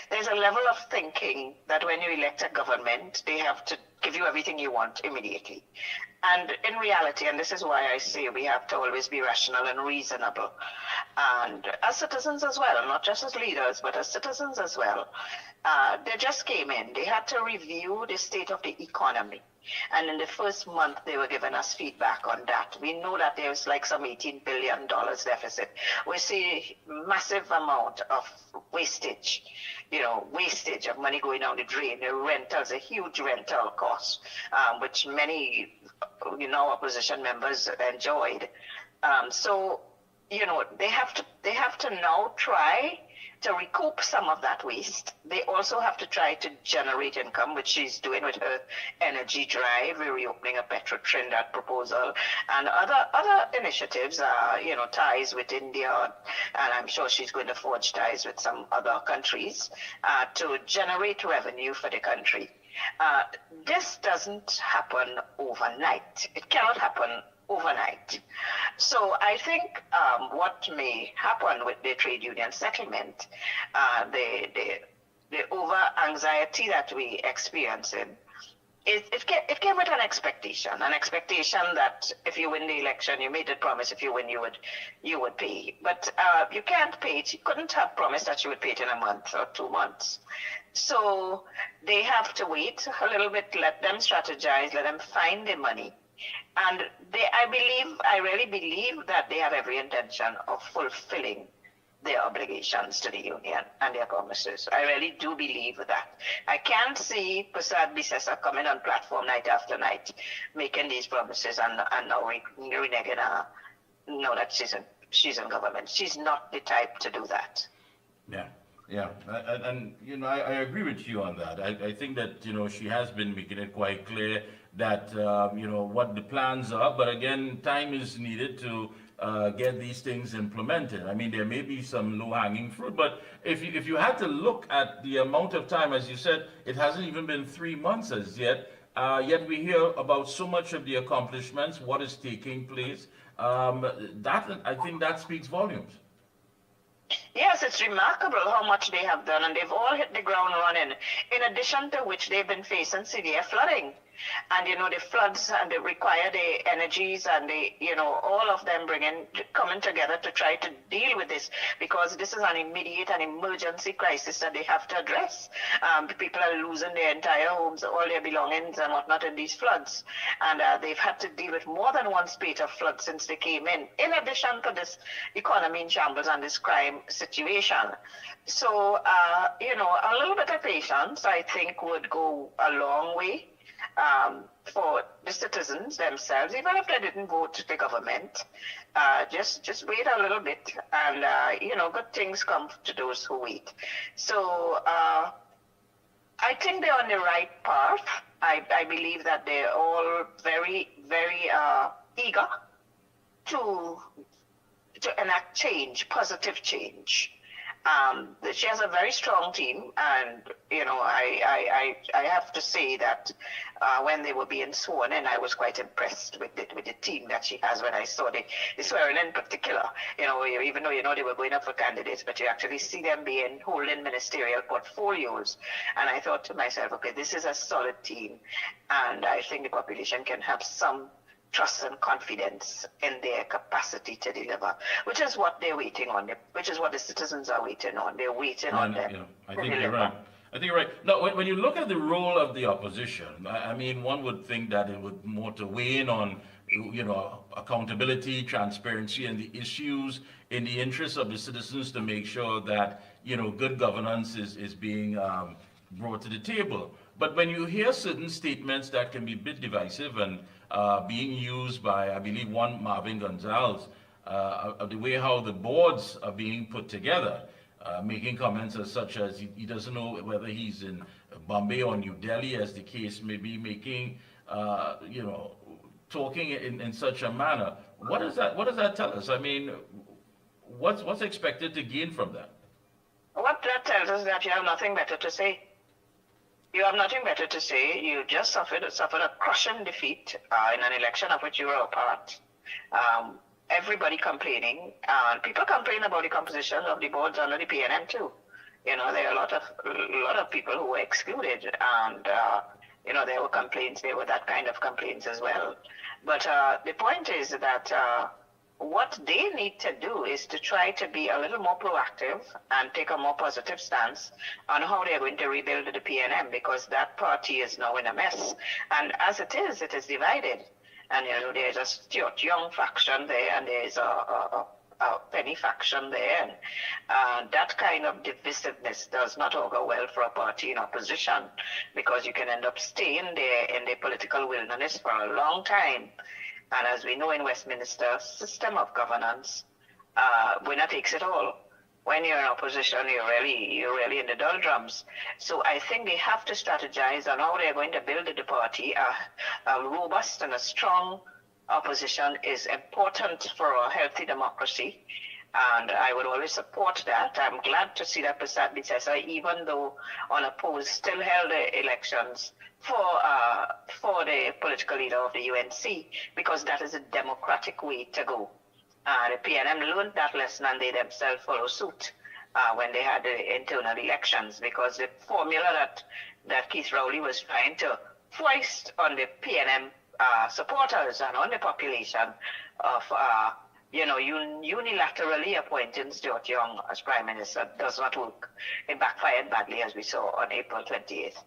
There's a level of thinking that when you elect a government, they have to give you everything you want immediately. And in reality, and this is why I say we have to always be rational and reasonable, and as citizens as well, not just as leaders, but as citizens as well. They just came in. They had to review the state of the economy. And in the first month, they were giving us feedback on that. We know that there's like some $18 billion deficit. We see massive amount of wastage, wastage of money going down the drain. The rentals, a huge rental cost, which many, opposition members enjoyed. They have to now try to recoup some of that waste. They also have to try to generate income, which she's doing with her energy drive, reopening a Petro Trinidad proposal, and other initiatives, ties with India, and I'm sure she's going to forge ties with some other countries to generate revenue for the country. This doesn't happen overnight. It cannot happen overnight. So I think what may happen with the trade union settlement, the over anxiety that we experiencing, it came with an expectation that if you win the election, you made a promise. If you win, you would pay. But you can't pay it. You couldn't have promised that you would pay it in a month or 2 months. So they have to wait a little bit, let them strategize, let them find the money. And I really believe that they have every intention of fulfilling their obligations to the union and their promises. I really do believe that. I can't see Prasad Bisesa coming on platform night after night, making these promises and now reneging now that she's in government. She's not the type to do that. Yeah. Yeah, and you know, I agree with you on that. I think that, you know, she has been making it quite clear that, you know, what the plans are, but again, time is needed to get these things implemented. I mean, there may be some low-hanging fruit, but if you had to look at the amount of time, as you said, it hasn't even been 3 months as yet, yet we hear about so much of the accomplishments, what is taking place. That, I think that speaks volumes. Yes, it's remarkable how much they have done, and they've all hit the ground running. In addition to which, they've been facing severe flooding. And, you know, the floods and they require the energies and the, you know, all of them coming together to try to deal with this, because this is an immediate and emergency crisis that they have to address. People are losing their entire homes, all their belongings and whatnot in these floods. And they've had to deal with more than one spate of floods since they came in addition to this economy in shambles and this crime situation. So, you know, a little bit of patience, I think, would go a long way. For the citizens themselves, even if they didn't vote the government, just wait a little bit, and you know, good things come to those who wait. So I think they're on the right path. I believe that they're all very, very eager to enact change, positive change. She has a very strong team, and you know, I have to say that when they were being sworn in, I was quite impressed with the team that she has. When I saw the swearing in particular, you know, even though you know they were going up for candidates, but you actually see them holding ministerial portfolios, and I thought to myself, okay, this is a solid team, and I think the population can have some trust and confidence in their capacity to deliver, which is what they're waiting on, which is what the citizens are waiting on. They're waiting on them. Yeah, I think you're right. I think you're right. Now, when you look at the role of the opposition, I mean, one would think that it would more to weigh in on, you know, accountability, transparency, and the issues in the interest of the citizens to make sure that, you know, good governance is being brought to the table. But when you hear certain statements that can be a bit divisive and being used by, I believe, one Marvin Gonzalez, the way how the boards are being put together, making comments as such as he doesn't know whether he's in Bombay or New Delhi, as the case may be, making, you know, talking in such a manner. What does that tell us? I mean, what's expected to gain from that? What that tells us is that you have nothing better to say. You have nothing better to say. You just suffered a crushing defeat in an election of which you were a part. Everybody complaining, and people complain about the composition of the boards under the PNM too. You know, there are a lot of people who were excluded, and you know, there were complaints. There were that kind of complaints as well. But the point is that what they need to do is to try to be a little more proactive and take a more positive stance on how they're going to rebuild the PNM, because that party is now in a mess. And as it is divided. And, you know, there's a Stuart Young faction there, and there's a Penny faction there. And that kind of divisiveness does not augur well for a party in opposition, because you can end up staying there in the political wilderness for a long time. And as we know in Westminster, system of governance, winner takes it all. When you're in opposition, you're really in the doldrums. So I think they have to strategize on how they're going to build the party. A robust and a strong opposition is important for a healthy democracy, and I would always support that. I'm glad to see that Prasad Bitesa, even though unopposed, still held the elections for the political leader of the UNC, because that is a democratic way to go. The PNM learned that lesson, and they themselves follow suit when they had the internal elections, because the formula that Keith Rowley was trying to foist on the PNM supporters and on the population of you know, unilaterally appointing Stuart Young as Prime Minister does not work. It backfired badly, as we saw on April 28th.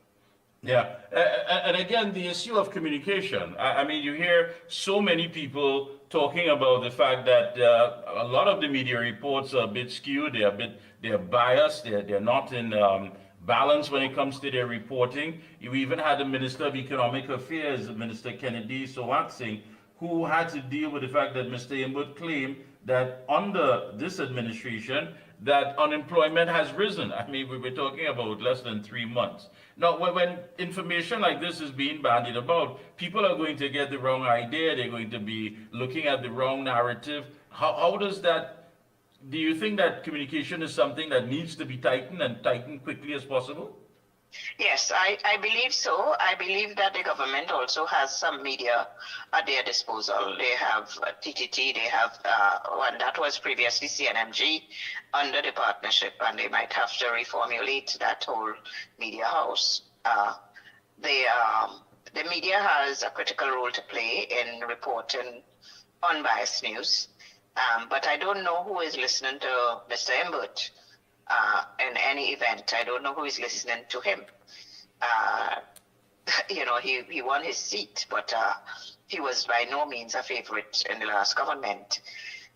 Yeah, and again, the issue of communication. I mean, you hear so many people talking about the fact that a lot of the media reports are a bit skewed. They're biased. They're not in balance when it comes to their reporting. You even had the Minister of Economic Affairs, Minister Kennedy Sowatsing, who had to deal with the fact that Mr. Imbut claimed that under this administration, that unemployment has risen. I mean, we were talking about less than 3 months. Now, when information like this is being bandied about, people are going to get the wrong idea. They're going to be looking at the wrong narrative. How does that, do you think that communication is something that needs to be tightened and tightened quickly as possible? Yes, I believe so. I believe that the government also has some media at their disposal. They have TTT, they have one that was previously CNMG under the partnership, and they might have to reformulate that whole media house. The media has a critical role to play in reporting unbiased news, but I don't know who is listening to Mr. Imbert. In any event, I don't know who is listening to him. He won his seat, but he was by no means a favorite in the last government.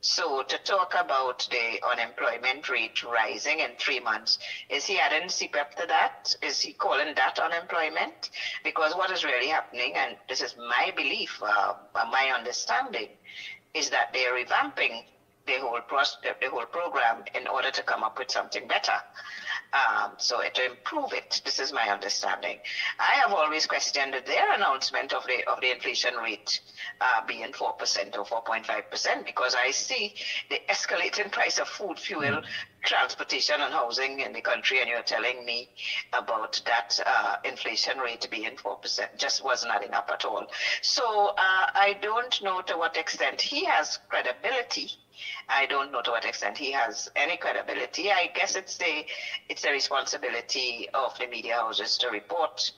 So to talk about the unemployment rate rising in 3 months, is he adding CPEP to that? Is he calling that unemployment? Because what is really happening, and this is my belief, my understanding, is that they're revamping the whole program in order to come up with something better. So to improve it, this is my understanding. I have always questioned their announcement of the inflation rate being 4% or 4.5%, because I see the escalating price of food, fuel, transportation, and housing in the country, and you're telling me about that inflation rate being 4%. Just wasn't adding up at all. So I don't know to what extent he has credibility. I don't know to what extent he has any credibility. I guess it's the responsibility of the media houses to report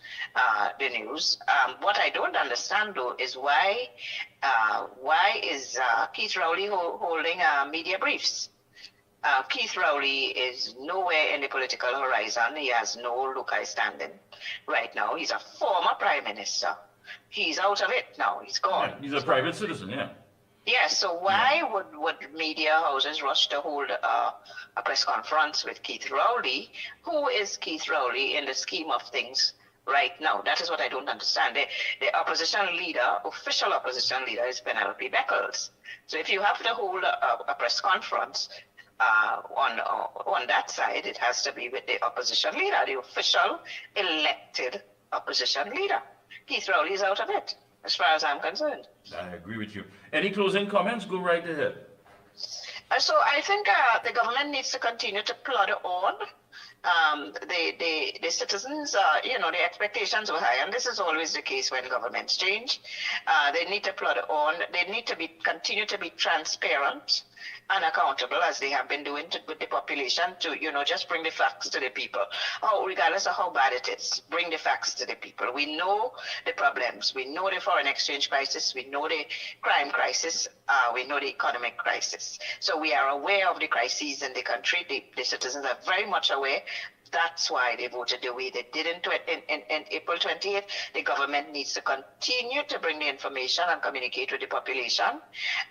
the news. What I don't understand, though, is why is Keith Rowley holding media briefs? Keith Rowley is nowhere in the political horizon. He has no local standing right now. He's a former prime minister. He's out of it now. He's gone. Yeah, he's a private citizen, yeah. Yes, so why would media houses rush to hold a press conference with Keith Rowley? Who is Keith Rowley in the scheme of things right now? That is what I don't understand. The opposition leader, official opposition leader, is Penelope Beckles. So if you have to hold a press conference on that side, it has to be with the opposition leader, the official elected opposition leader. Keith Rowley is out of it, as far as I'm concerned. I agree with you. Any closing comments? Go right ahead. So I think the government needs to continue to plod on. The citizens, the expectations were high, and this is always the case when governments change. They need to plod on. They need to continue to be transparent and accountable, as they have been doing with the population, to just bring the facts to the people. Regardless of how bad it is, bring the facts to the people. We know the problems. We know the foreign exchange crisis. We know the crime crisis. We know the economic crisis. So we are aware of the crises in the country. The citizens are very much aware. That's why they voted the way they did in April 28th. The government needs to continue to bring the information and communicate with the population,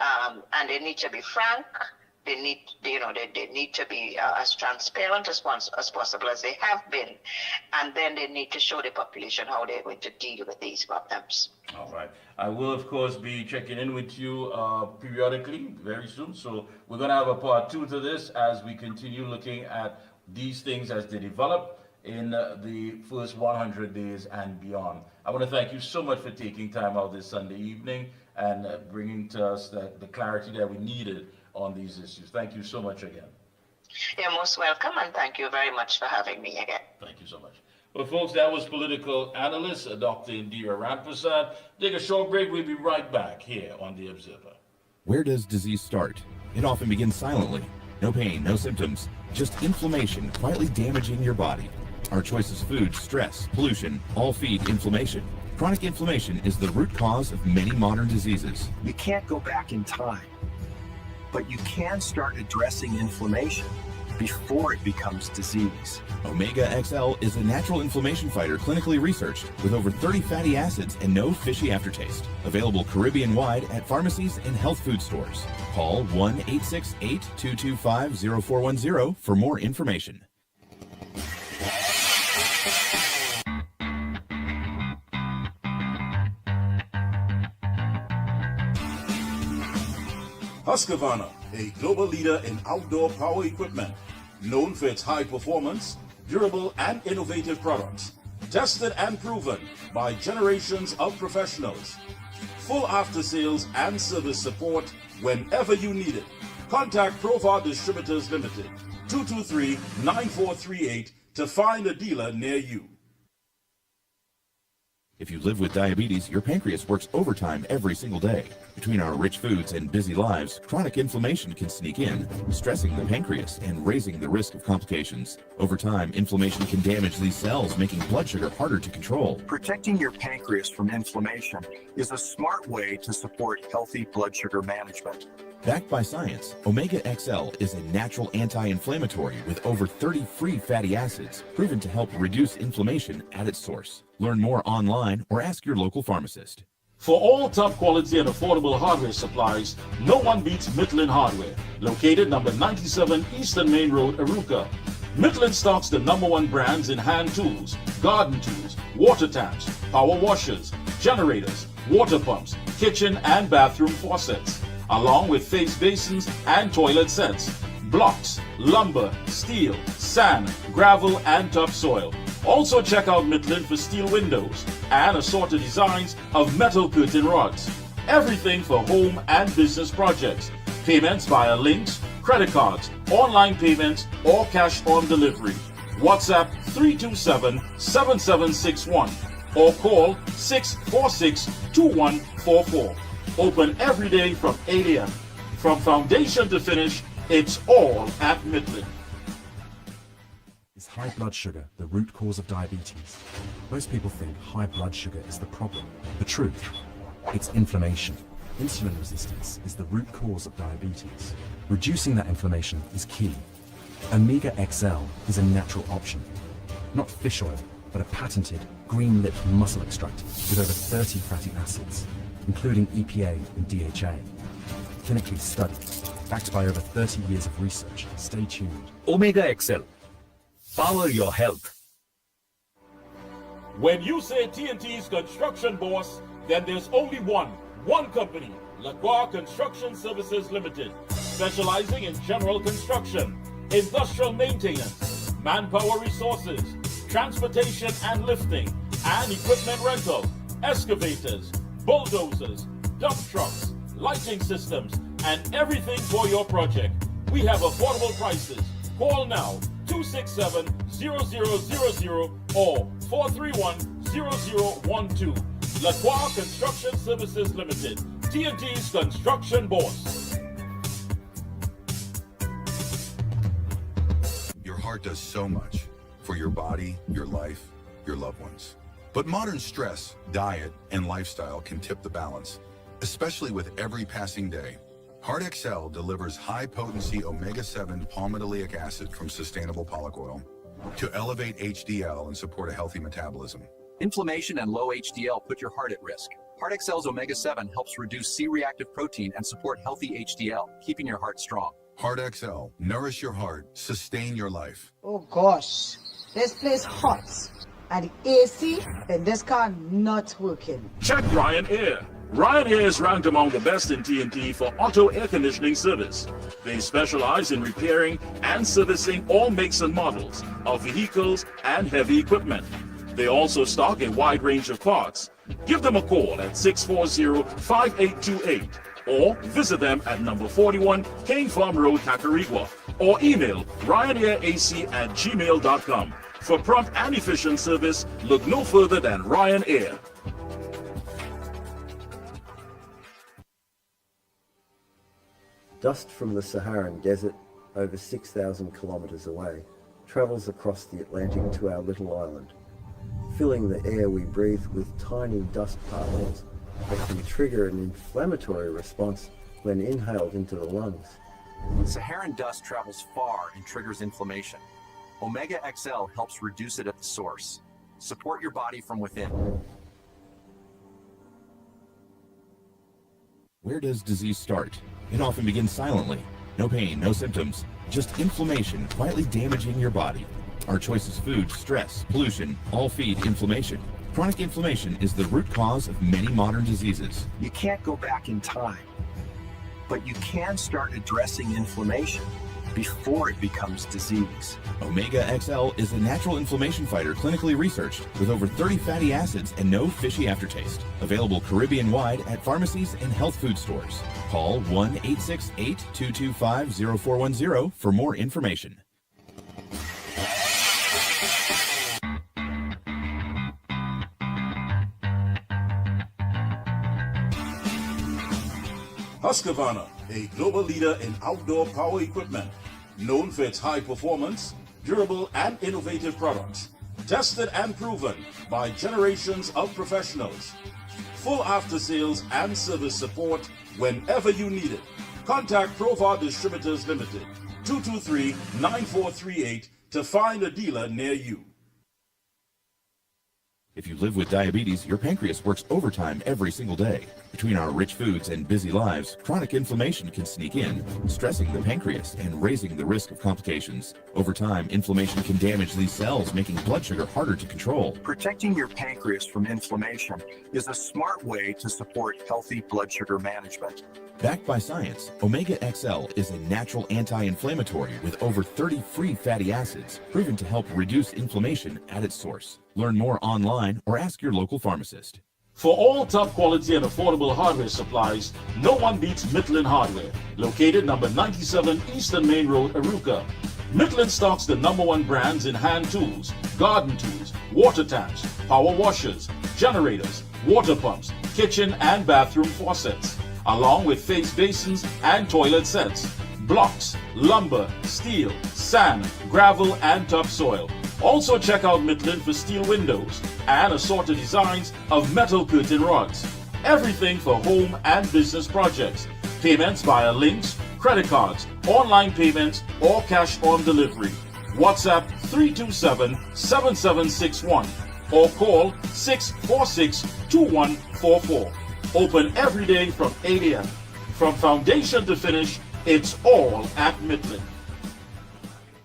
and they need to be frank. They need to be as transparent as possible as they have been, and then they need to show the population how they're going to deal with these problems. All right. I will, of course, be checking in with you periodically very soon. So we're going to have a part 2 to this as we continue looking at these things as they develop in the first 100 days and beyond. I want to thank you so much for taking time out this Sunday evening and bringing to us the clarity that we needed on these issues. Thank you so much again. You're most welcome, and thank you very much for having me again. Thank you so much. Well, folks, that was political analyst Dr. Indira Ramprasad. Take a short break. We'll be right back here on The Observer. Where does disease start? It often begins silently. No pain, no symptoms, just inflammation quietly damaging your body. Our choices, food, stress, pollution, all feed inflammation. Chronic inflammation is the root cause of many modern diseases. You can't go back in time, but you can start addressing inflammation before it becomes disease. Omega XL is a natural inflammation fighter clinically researched with over 30 fatty acids and no fishy aftertaste. Available Caribbean-wide at pharmacies and health food stores. Call 1-868-225-0410 for more information. Husqvarna, a global leader in outdoor power equipment, known for its high performance, durable and innovative products. Tested and proven by generations of professionals. Full after sales and service support whenever you need it. Contact Provar Distributors Limited, 223-9438 to find a dealer near you. If you live with diabetes, your pancreas works overtime every single day. Between our rich foods and busy lives, chronic inflammation can sneak in, stressing the pancreas and raising the risk of complications. Over time, inflammation can damage these cells, making blood sugar harder to control. Protecting your pancreas from inflammation is a smart way to support healthy blood sugar management. Backed by science, Omega XL is a natural anti-inflammatory with over 30 free fatty acids, proven to help reduce inflammation at its source. Learn more online or ask your local pharmacist. For all top quality and affordable hardware supplies, no one beats Midland Hardware, located number 97 Eastern Main Road, Arouca. Midland stocks the #1 brands in hand tools, garden tools, water taps, power washers, generators, water pumps, kitchen and bathroom faucets, along with face basins and toilet sets, blocks, lumber, steel, sand, gravel and topsoil. Also check out Midland for steel windows and assorted designs of metal curtain rods. Everything for home and business projects. Payments via links, credit cards, online payments, or cash on delivery. WhatsApp 327-7761 or call 646-2144. Open every day from 8 a.m. From foundation to finish, it's all at Midland. Is high blood sugar the root cause of diabetes? Most people think high blood sugar is the problem. The truth, it's inflammation. Insulin resistance is the root cause of diabetes. Reducing that inflammation is key. Omega XL is a natural option. Not fish oil, but a patented green-lipped muscle extract with over 30 fatty acids, including EPA and DHA. Clinically studied, backed by over 30 years of research. Stay tuned. Omega XL. Power your health. When you say TNT's construction boss, then there's only one company, Lacroix Construction Services Limited, specializing in general construction, industrial maintenance, manpower resources, transportation and lifting, and equipment rental, excavators, bulldozers, dump trucks, lighting systems, and everything for your project. We have affordable prices. Call now 267-0000 or 431-0012. Lacroix Construction Services Limited, TNT's construction boss. Your heart does so much for your body, your life, your loved ones. But modern stress, diet, and lifestyle can tip the balance, especially with every passing day. Heart XL delivers high-potency omega-7 palmitoleic acid from sustainable pollock oil to elevate HDL and support a healthy metabolism. Inflammation and low HDL put your heart at risk. Heart XL's omega-7 helps reduce C-reactive protein and support healthy HDL, keeping your heart strong. Heart XL, nourish your heart, sustain your life. Oh gosh, this place hot. And the AC in this car not working. Check Ryan Air. Ryan Air is ranked among the best in TNT for auto air conditioning service. They specialize in repairing and servicing all makes and models of vehicles and heavy equipment. They also stock a wide range of parts. Give them a call at 640-5828 or visit them at number 41 Kane Farm Road, Kakarigwa, or email ryanairac@gmail.com. For prompt and efficient service, look no further than Ryan Air. Dust from the Saharan desert, over 6,000 kilometers away, travels across the Atlantic to our little island, filling the air we breathe with tiny dust particles that can trigger an inflammatory response when inhaled into the lungs. Saharan dust travels far and triggers inflammation. Omega XL helps reduce it at the source. Support your body from within. Where does disease start? It often begins silently. No pain, no symptoms, just inflammation quietly damaging your body. Our choice is food, stress, pollution, all feed inflammation. Chronic inflammation is the root cause of many modern diseases. You can't go back in time, but you can start addressing inflammation before it becomes disease. Omega XL is a natural inflammation fighter clinically researched with over 30 fatty acids and no fishy aftertaste. Available Caribbean-wide at pharmacies and health food stores. Call 1-868-225-0410 for more information. Husqvarna, a global leader in outdoor power equipment, known for its high performance, durable and innovative products, tested and proven by generations of professionals. Full after-sales and service support whenever you need it. Contact Provar Distributors Limited, 223-9438 to find a dealer near you. If you live with diabetes, your pancreas works overtime every single day. Between our rich foods and busy lives, chronic inflammation can sneak in, stressing the pancreas and raising the risk of complications. Over time, inflammation can damage these cells, making blood sugar harder to control. Protecting your pancreas from inflammation is a smart way to support healthy blood sugar management. Backed by science, Omega XL is a natural anti-inflammatory with over 30 free fatty acids, proven to help reduce inflammation at its source. Learn more online or ask your local pharmacist. For all top quality and affordable hardware supplies, no one beats Midland Hardware, located number 97 Eastern Main Road, Arouca. Midland stocks the #1 brands in hand tools, garden tools, water tanks, power washers, generators, water pumps, kitchen and bathroom faucets, along with face basins and toilet sets, blocks, lumber, steel, sand, gravel and topsoil. Also check out Midland for steel windows and assorted designs of metal curtain rods. Everything for home and business projects. Payments via links, credit cards, online payments, or cash on delivery. WhatsApp 327-7761 or call 646-2144. Open every day from 8 a.m. From foundation to finish, it's all at Midland.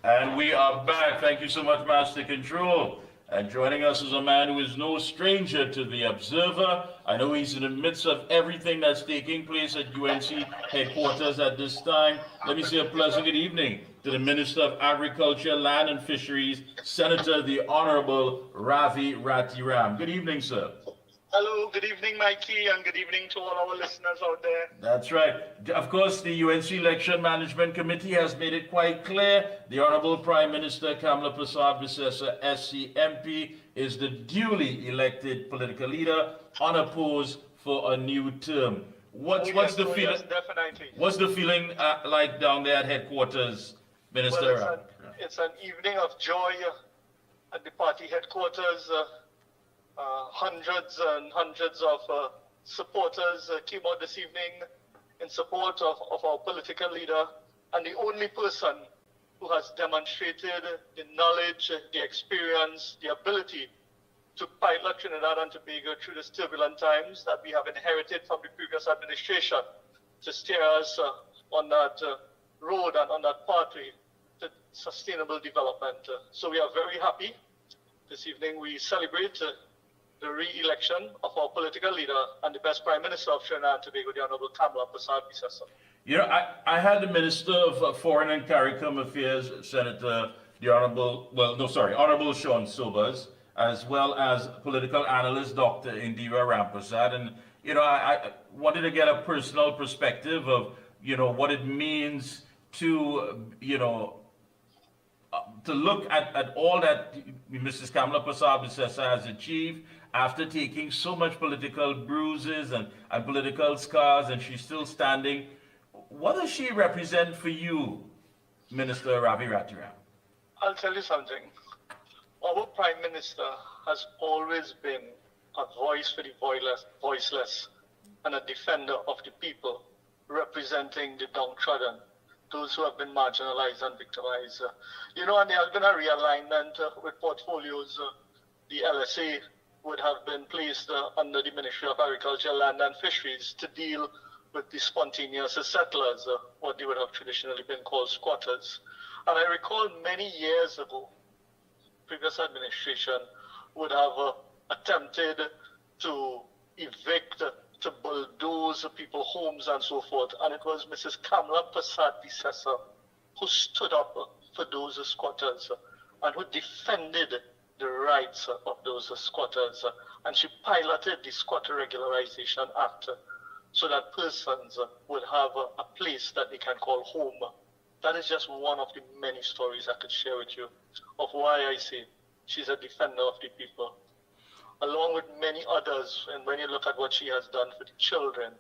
And we are back. Thank you so much, Master Control. And joining us is a man who is no stranger to the Observer. I know he's in the midst of everything that's taking place at UNC headquarters at this time. Let me say a pleasant good evening to the Minister of Agriculture, Land and Fisheries, Senator the Honorable Ravi Ratiram. Good evening, sir. Hello, good evening, Mikey, and good evening to all our listeners out there. That's right. Of course, the UNC Election Management Committee has made it quite clear the Honorable Prime Minister Kamala Persad-Bissessar, SC MP, is the duly elected political leader unopposed for a new term. What's the feeling? Yes, definitely. What's the feeling like down there at headquarters, Minister? Well, it's an evening of joy at the party headquarters. Hundreds and hundreds of supporters came out this evening in support of our political leader, and the only person who has demonstrated the knowledge, the experience, the ability to pilot Trinidad and Tobago through these turbulent times that we have inherited from the previous administration to steer us on that road and on that pathway to sustainable development. So we are very happy. This evening we celebrate the re-election of our political leader and the best Prime Minister of Trinidad and Tobago, the Honorable Kamala Persad-Bissessar. You know, I had the Minister of Foreign and CARICOM Affairs, Senator the Honorable Sean Sobers, as well as political analyst Dr. Indira Rampersad, and you know, I wanted to get a personal perspective of what it means to to look at all that Mrs. Kamala Persad-Bissessar has achieved after taking so much political bruises and political scars, and she's still standing. What does she represent for you, Minister Ravi Ratiram? I'll tell you something. Our Prime Minister has always been a voice for the voiceless and a defender of the people, representing the downtrodden, those who have been marginalized and victimized. And there has been a realignment with portfolios. The LSA would have been placed under the Ministry of Agriculture, Land and Fisheries to deal with the spontaneous settlers, what they would have traditionally been called squatters. And I recall many years ago, previous administration would have attempted to evict, to bulldoze people's homes and so forth. And it was Mrs. Kamala Persad-Bissessar who stood up for those squatters and who defended the rights of those squatters. And she piloted the Squatter Regularization Act so that persons would have a place that they can call home. That is just one of the many stories I could share with you of why I say she's a defender of the people, along with many others. And when you look at what she has done for children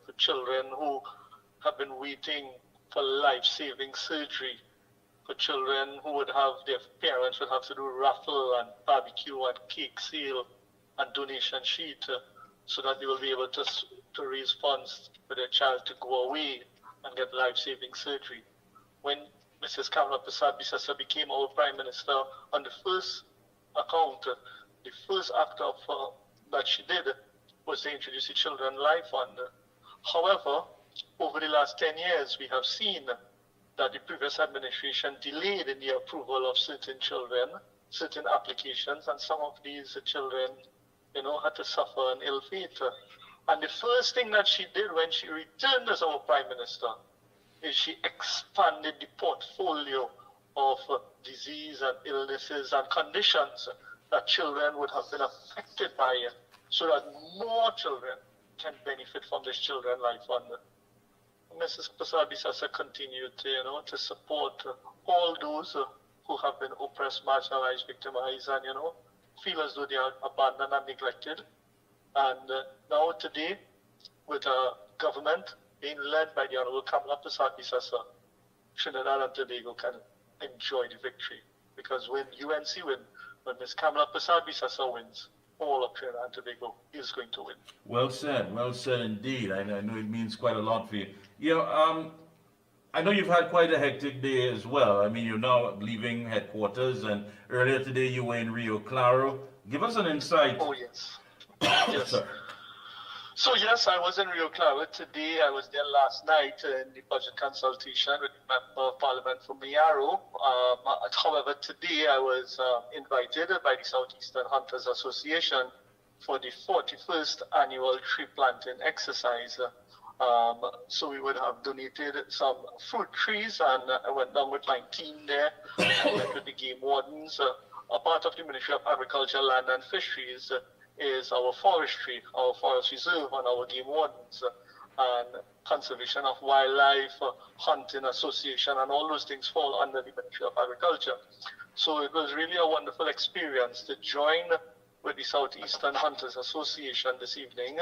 who have been waiting for life-saving surgery, for children who would have, their parents would have to do raffle and barbecue and cake sale and donation sheet so that they will be able to raise funds for their child to go away and get life-saving surgery. When Mrs. Kamala Persad-Bissessar became our Prime Minister, on the first account, the first act of that she did was to introduce the Children Life Fund. However, over the last 10 years, we have seen that the previous administration delayed in the approval of certain children, certain applications, and some of these children, had to suffer an ill fate. And the first thing that she did when she returned as our Prime Minister is she expanded the portfolio of disease and illnesses and conditions that children would have been affected by, so that more children can benefit from this Children Life Fund. Mrs. Persad-Bissessar continued to support all those who have been oppressed, marginalized, victimized, and feel as though they are abandoned and neglected. And now today, with a government being led by the Honorable Kamala Persad-Bissessar, Trinidad and Tobago can enjoy the victory. Because when UNC win, when Ms. Kamala Persad-Bissessar wins, all of Trinidad and Tobago is going to win. Well said indeed. I know it means quite a lot for you. I know you've had quite a hectic day as well. I mean, you're now leaving headquarters, and earlier today you were in Rio Claro. Give us an insight. Oh, yes. Yes, sir. So, yes, I was in Rio Claro today. I was there last night in the budget consultation with the Member of Parliament from Mayaro. However, today I was invited by the Southeastern Hunters Association for the 41st annual tree planting exercise. So we would have donated some fruit trees, and I went down with my team there. I met with the game wardens. A part of the Ministry of Agriculture, Land and Fisheries is our forestry, our forest reserve, and our game wardens, and conservation of wildlife, hunting association, and all those things fall under the Ministry of Agriculture. So it was really a wonderful experience to join with the Southeastern Hunters Association this evening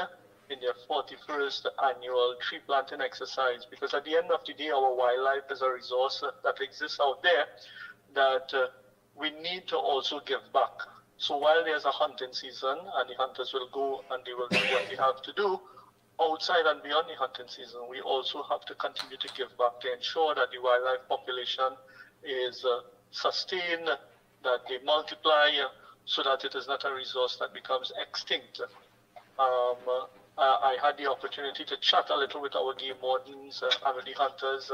in their 41st annual tree planting exercise, because at the end of the day, our wildlife is a resource that exists out there that we need to also give back. So while there's a hunting season and the hunters will go and they will do what they have to do, outside and beyond the hunting season, we also have to continue to give back to ensure that the wildlife population is sustained, that they multiply, so that it is not a resource that becomes extinct. I had the opportunity to chat a little with our game wardens and with the hunters,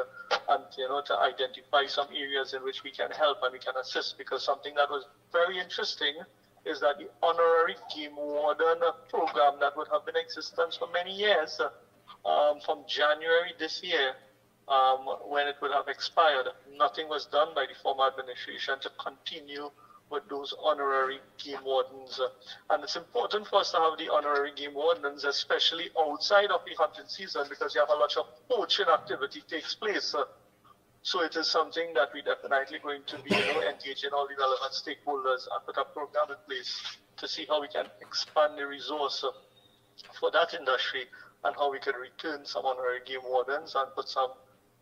and to identify some areas in which we can help and we can assist, because something that was very interesting is that the honorary game warden program that would have been in existence for many years, from January this year, when it would have expired, nothing was done by the former administration to continue with those honorary game wardens. And it's important for us to have the honorary game wardens, especially outside of the hunting season, because you have a lot of poaching activity takes place. So it is something that we definitely going to be engaging all the relevant stakeholders and put a program in place to see how we can expand the resource for that industry, and how we can return some honorary game wardens and put some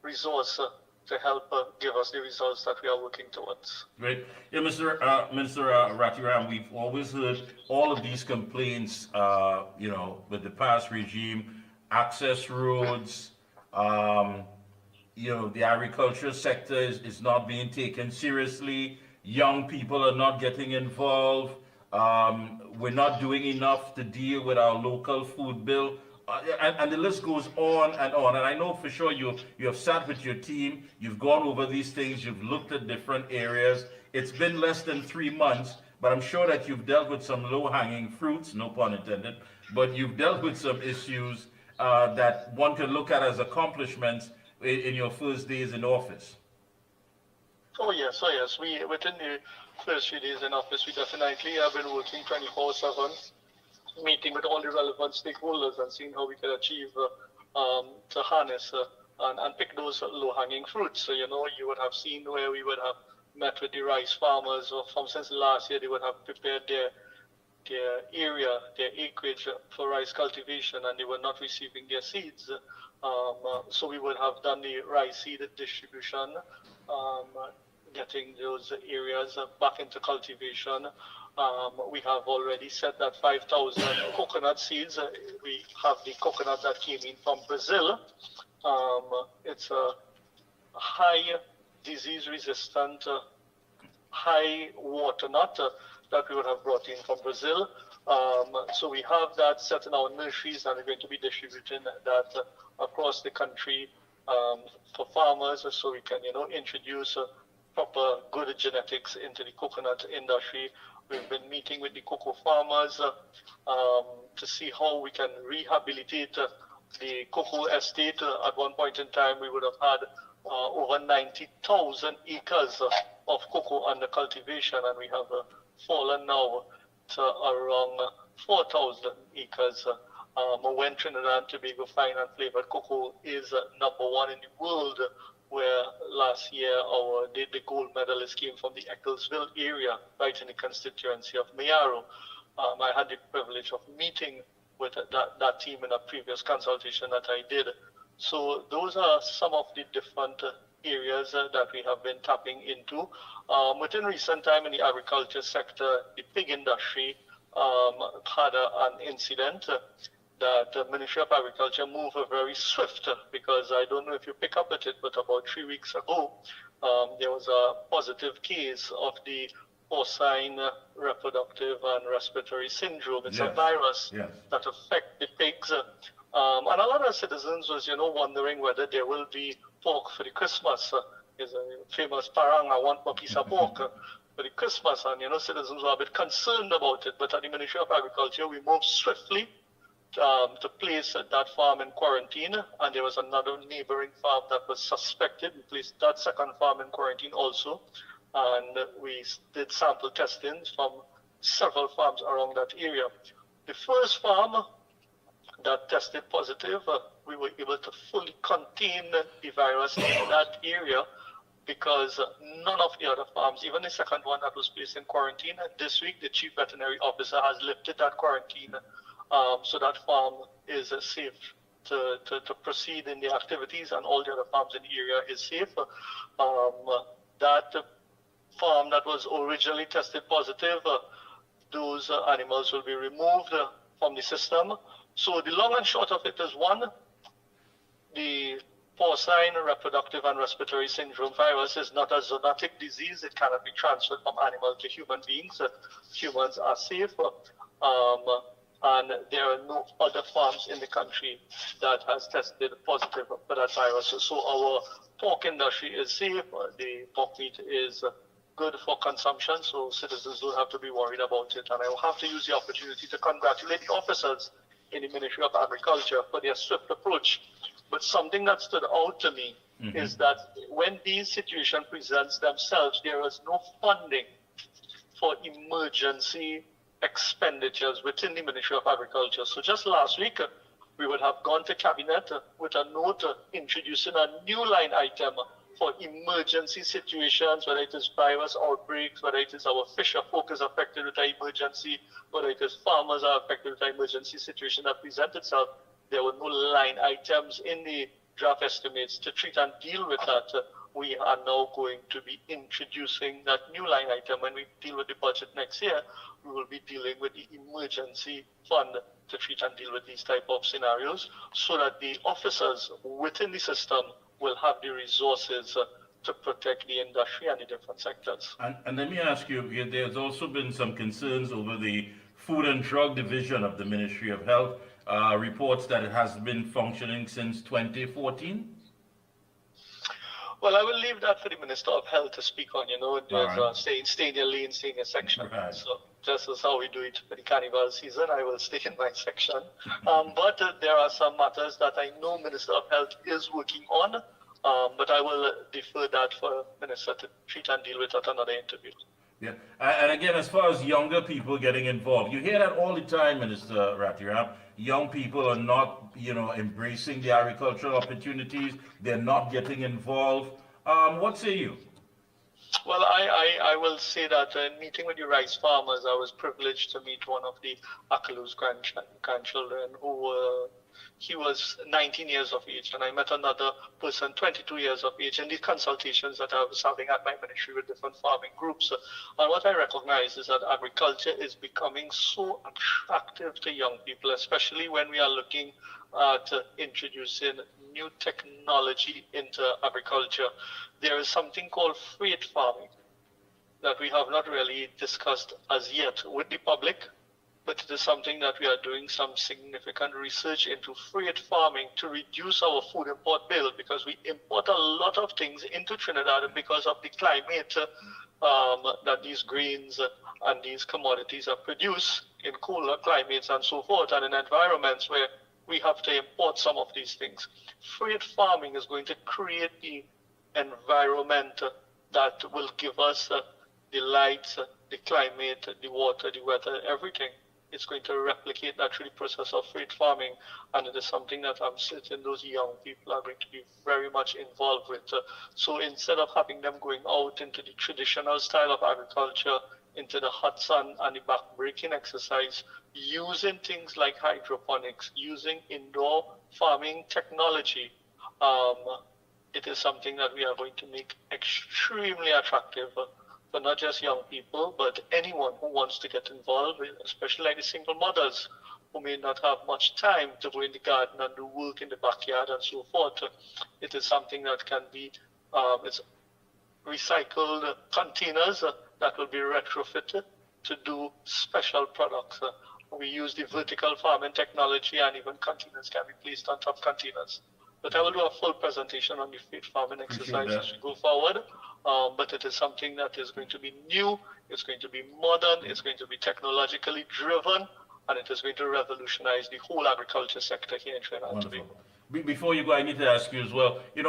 resource to help give us the results that we are working towards. Great. Yeah, Minister Ratiram, we've always heard all of these complaints, with the past regime, access roads, the agriculture sector is not being taken seriously. Young people are not getting involved. We're not doing enough to deal with our local food bill. And the list goes on and on. And I know for sure you have sat with your team, you've gone over these things, you've looked at different areas. It's been less than 3 months, but I'm sure that you've dealt with some low-hanging fruits, no pun intended, but you've dealt with some issues that one can look at as accomplishments in your first days in office. Oh yes, oh yes. We within the first few days in office, we definitely have been working 24/7, meeting with all the relevant stakeholders and seeing how we can achieve to harness and pick those low-hanging fruits. So you would have seen where we would have met with the rice farmers, or from since last year they would have prepared their area, their acreage for rice cultivation, and they were not receiving their seeds. So we would have done the rice seed distribution, getting those areas back into cultivation. We have already said that 5,000 coconut seeds. We have the coconut that came in from Brazil. It's a high disease resistant, high water nut that we would have brought in from Brazil. So we have that set in our nurseries, and we're going to be distributing that across the country for farmers, so we can, introduce proper good genetics into the coconut industry. We've been meeting with the cocoa farmers to see how we can rehabilitate the cocoa estate. At one point in time, we would have had over 90,000 acres of cocoa under cultivation, and we have fallen now to around 4,000 acres. When Trinidad and Tobago fine and flavored cocoa is #1 in the world, where last year the gold medalist came from the Ecclesville area, right in the constituency of Mayaro. I had the privilege of meeting with that team in a previous consultation that I did. So those are some of the different areas that we have been tapping into. Within recent time in the agriculture sector, the pig industry had an incident that the Ministry of Agriculture moved very swift, because I don't know if you pick up at it, but about 3 weeks ago, there was a positive case of the porcine reproductive and respiratory syndrome. It's a virus that affects the pigs. And a lot of citizens was, wondering whether there will be pork for the Christmas. There's a famous parang, I want my piece of pork for the Christmas. And, citizens were a bit concerned about it. But at the Ministry of Agriculture, we moved swiftly to place that farm in quarantine. And there was another neighboring farm that was suspected. We placed that second farm in quarantine also. And we did sample testing from several farms around that area. The first farm that tested positive, we were able to fully contain the virus in that area, because none of the other farms, even the second one that was placed in quarantine, this week the chief veterinary officer has lifted that quarantine, so that farm is safe to proceed in the activities, and all the other farms in the area is safe. That farm that was originally tested positive, those animals will be removed from the system. So the long and short of it is, one, the porcine reproductive and respiratory syndrome virus is not a zoonotic disease. It cannot be transferred from animal to human beings. Humans are safe. And there are no other farms in the country that has tested positive for that virus. So our pork industry is safe. The pork meat is good for consumption, so citizens don't have to be worried about it. And I will have to use the opportunity to congratulate the officers in the Ministry of Agriculture for their swift approach. But something that stood out to me is that when these situations present themselves, there is no funding for emergency expenditures within the Ministry of Agriculture. So just last week, we would have gone to Cabinet with a note introducing a new line item for emergency situations, whether it is virus outbreaks, whether it is our fisher folk is affected with an emergency, whether it is farmers are affected with an emergency situation that presents itself. There were no line items in the draft estimates to treat and deal with that. We are now going to be introducing that new line item. When we deal with the budget next year, we will be dealing with the emergency fund to treat and deal with these type of scenarios, so that the officers within the system will have the resources to protect the industry and the different sectors. And let me ask you, there's also been some concerns over the Food and Drug Division of the Ministry of Health, reports that it has been functioning since 2014. Well, I will leave that for the Minister of Health to speak on. There's stay in your lane, stay in your section. Right. So just as how we do it for the carnival season, I will stay in my section. But there are some matters that I know Minister of Health is working on. But I will defer that for Minister to treat and deal with at another interview. Yeah, and again, as far as younger people getting involved, you hear that all the time, Minister Rathiram. Young people are not, embracing the agricultural opportunities. They're not getting involved. What say you? Well, I will say that in meeting with the rice farmers, I was privileged to meet one of the Akalu's grandchildren who he was 19 years of age, and I met another person 22 years of age in the consultations that I was having at my ministry with different farming groups. And what I recognize is that agriculture is becoming so attractive to young people, especially when we are looking at introducing new technology into agriculture. There is something called freight farming that we have not really discussed as yet with the public, but it is something that we are doing some significant research into freight farming to reduce our food import bill, because we import a lot of things into Trinidad because of the climate that these grains and these commodities are produced in cooler climates and so forth, and in environments where we have to import some of these things. Freight farming is going to create the environment that will give us the lights, the climate, the water, the weather, everything. It's going to replicate that through the process of freight farming, and it is something that I'm certain those young people are going to be very much involved with. So instead of having them going out into the traditional style of agriculture, into the hot sun and the back-breaking exercise, using things like hydroponics, using indoor farming technology, it is something that we are going to make extremely attractive for not just young people, but anyone who wants to get involved, especially like the single mothers who may not have much time to go in the garden and do work in the backyard and so forth. It is something that can be it's recycled containers that will be retrofitted to do special products. We use the vertical farming technology, and even containers can be placed on top containers. But I will do a full presentation on the freight farming exercise as we go forward. But it is something that is going to be new, it's going to be modern, it's going to be technologically driven, and it is going to revolutionize the whole agriculture sector here in Trinidad and Tobago. Before you go, I need to ask you as well. In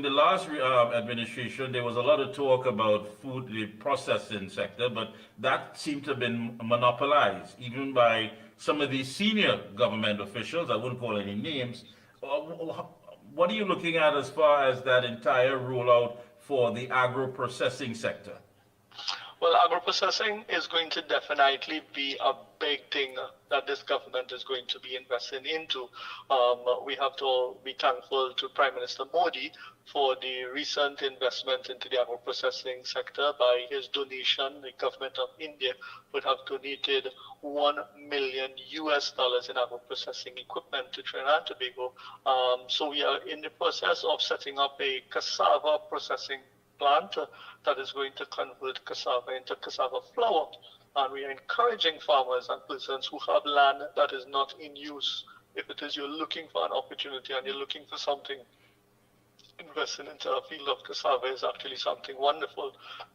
the last administration, there was a lot of talk about food, the processing sector, but that seemed to have been monopolized, even by some of the senior government officials. I wouldn't call any names. What are you looking at as far as that entire rollout for the agro-processing sector? Well, agro-processing is going to definitely be a big thing that this government is going to be investing into. We have to be thankful to Prime Minister Modi for the recent investment into the agro-processing sector. By his donation, the government of India would have donated $1 million in agro-processing equipment to Trinidad and Tobago. So we are in the process of setting up a cassava processing plant that is going to convert cassava into cassava flour. And we are encouraging farmers and persons who have land that is not in use. If it is you're looking for an opportunity and you're looking for something, investing into a field of cassava is actually something wonderful,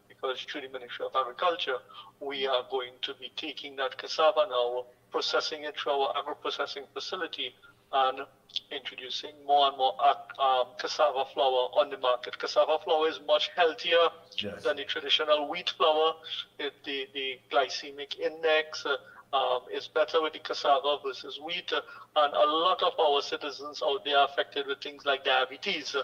because through the Ministry of Agriculture, we are going to be taking that cassava now, processing it through our agro-processing facility, and introducing more and more cassava flour on the market. Cassava flour is much healthier than the traditional wheat flour. The glycemic index is better with the cassava versus wheat, and a lot of our citizens out there are affected with things like diabetes.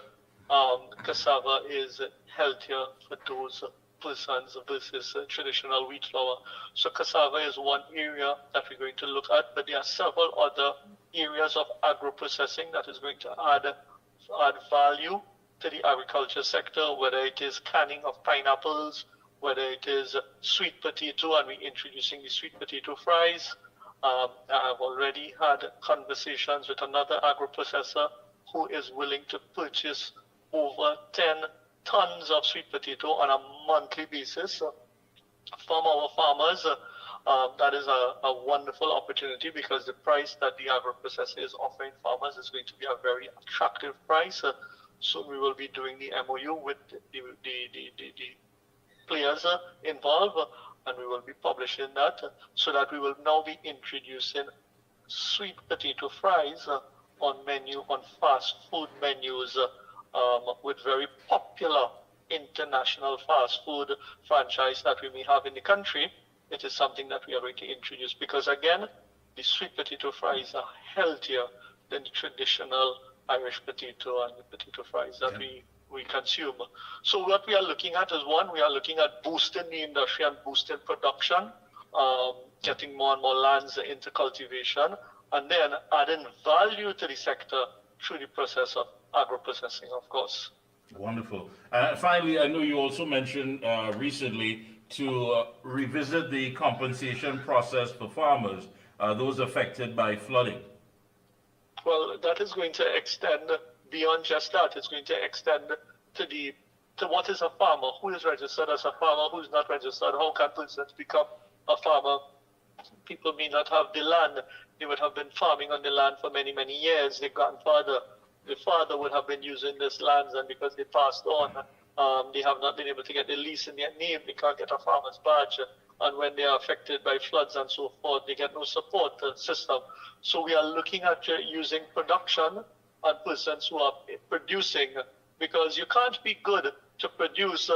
Cassava is healthier for those persons versus traditional wheat flour. So cassava is one area that we're going to look at, but there are several other areas of agro-processing that is going to add value to the agriculture sector, whether it is canning of pineapples, whether it is sweet potato, and we're introducing the sweet potato fries. I have already had conversations with another agro-processor who is willing to purchase over 10 tons of sweet potato on a monthly basis from our farmers. That is a wonderful opportunity, because the price that the agro-processor is offering farmers is going to be a very attractive price. So we will be doing the MOU with the players involved, and we will be publishing that, so that we will now be introducing sweet potato fries on fast food menus with very popular international fast food franchise that we may have in the country, it is something that we are going to introduce because, again, the sweet potato fries are healthier than the traditional Irish potato and the potato fries that we consume. So what we are looking at is, one, we are looking at boosting the industry and boosting production, getting more and more lands into cultivation, and then adding value to the sector through the process of agro-processing, of course. Wonderful. Finally, I know you also mentioned recently to revisit the compensation process for farmers, those affected by flooding. Well, that is going to extend beyond just that. It's going to extend to what is a farmer, who is registered as a farmer, who is not registered, how can persons become a farmer. People may not have the land. They would have been farming on the land for many, many years. Their grandfather, the father would have been using this land, and because they passed on, they have not been able to get the lease in their name. They can't get a farmer's badge. And when they are affected by floods and so forth, they get no support system. So we are looking at using production and persons who are producing, because you can't be good to produce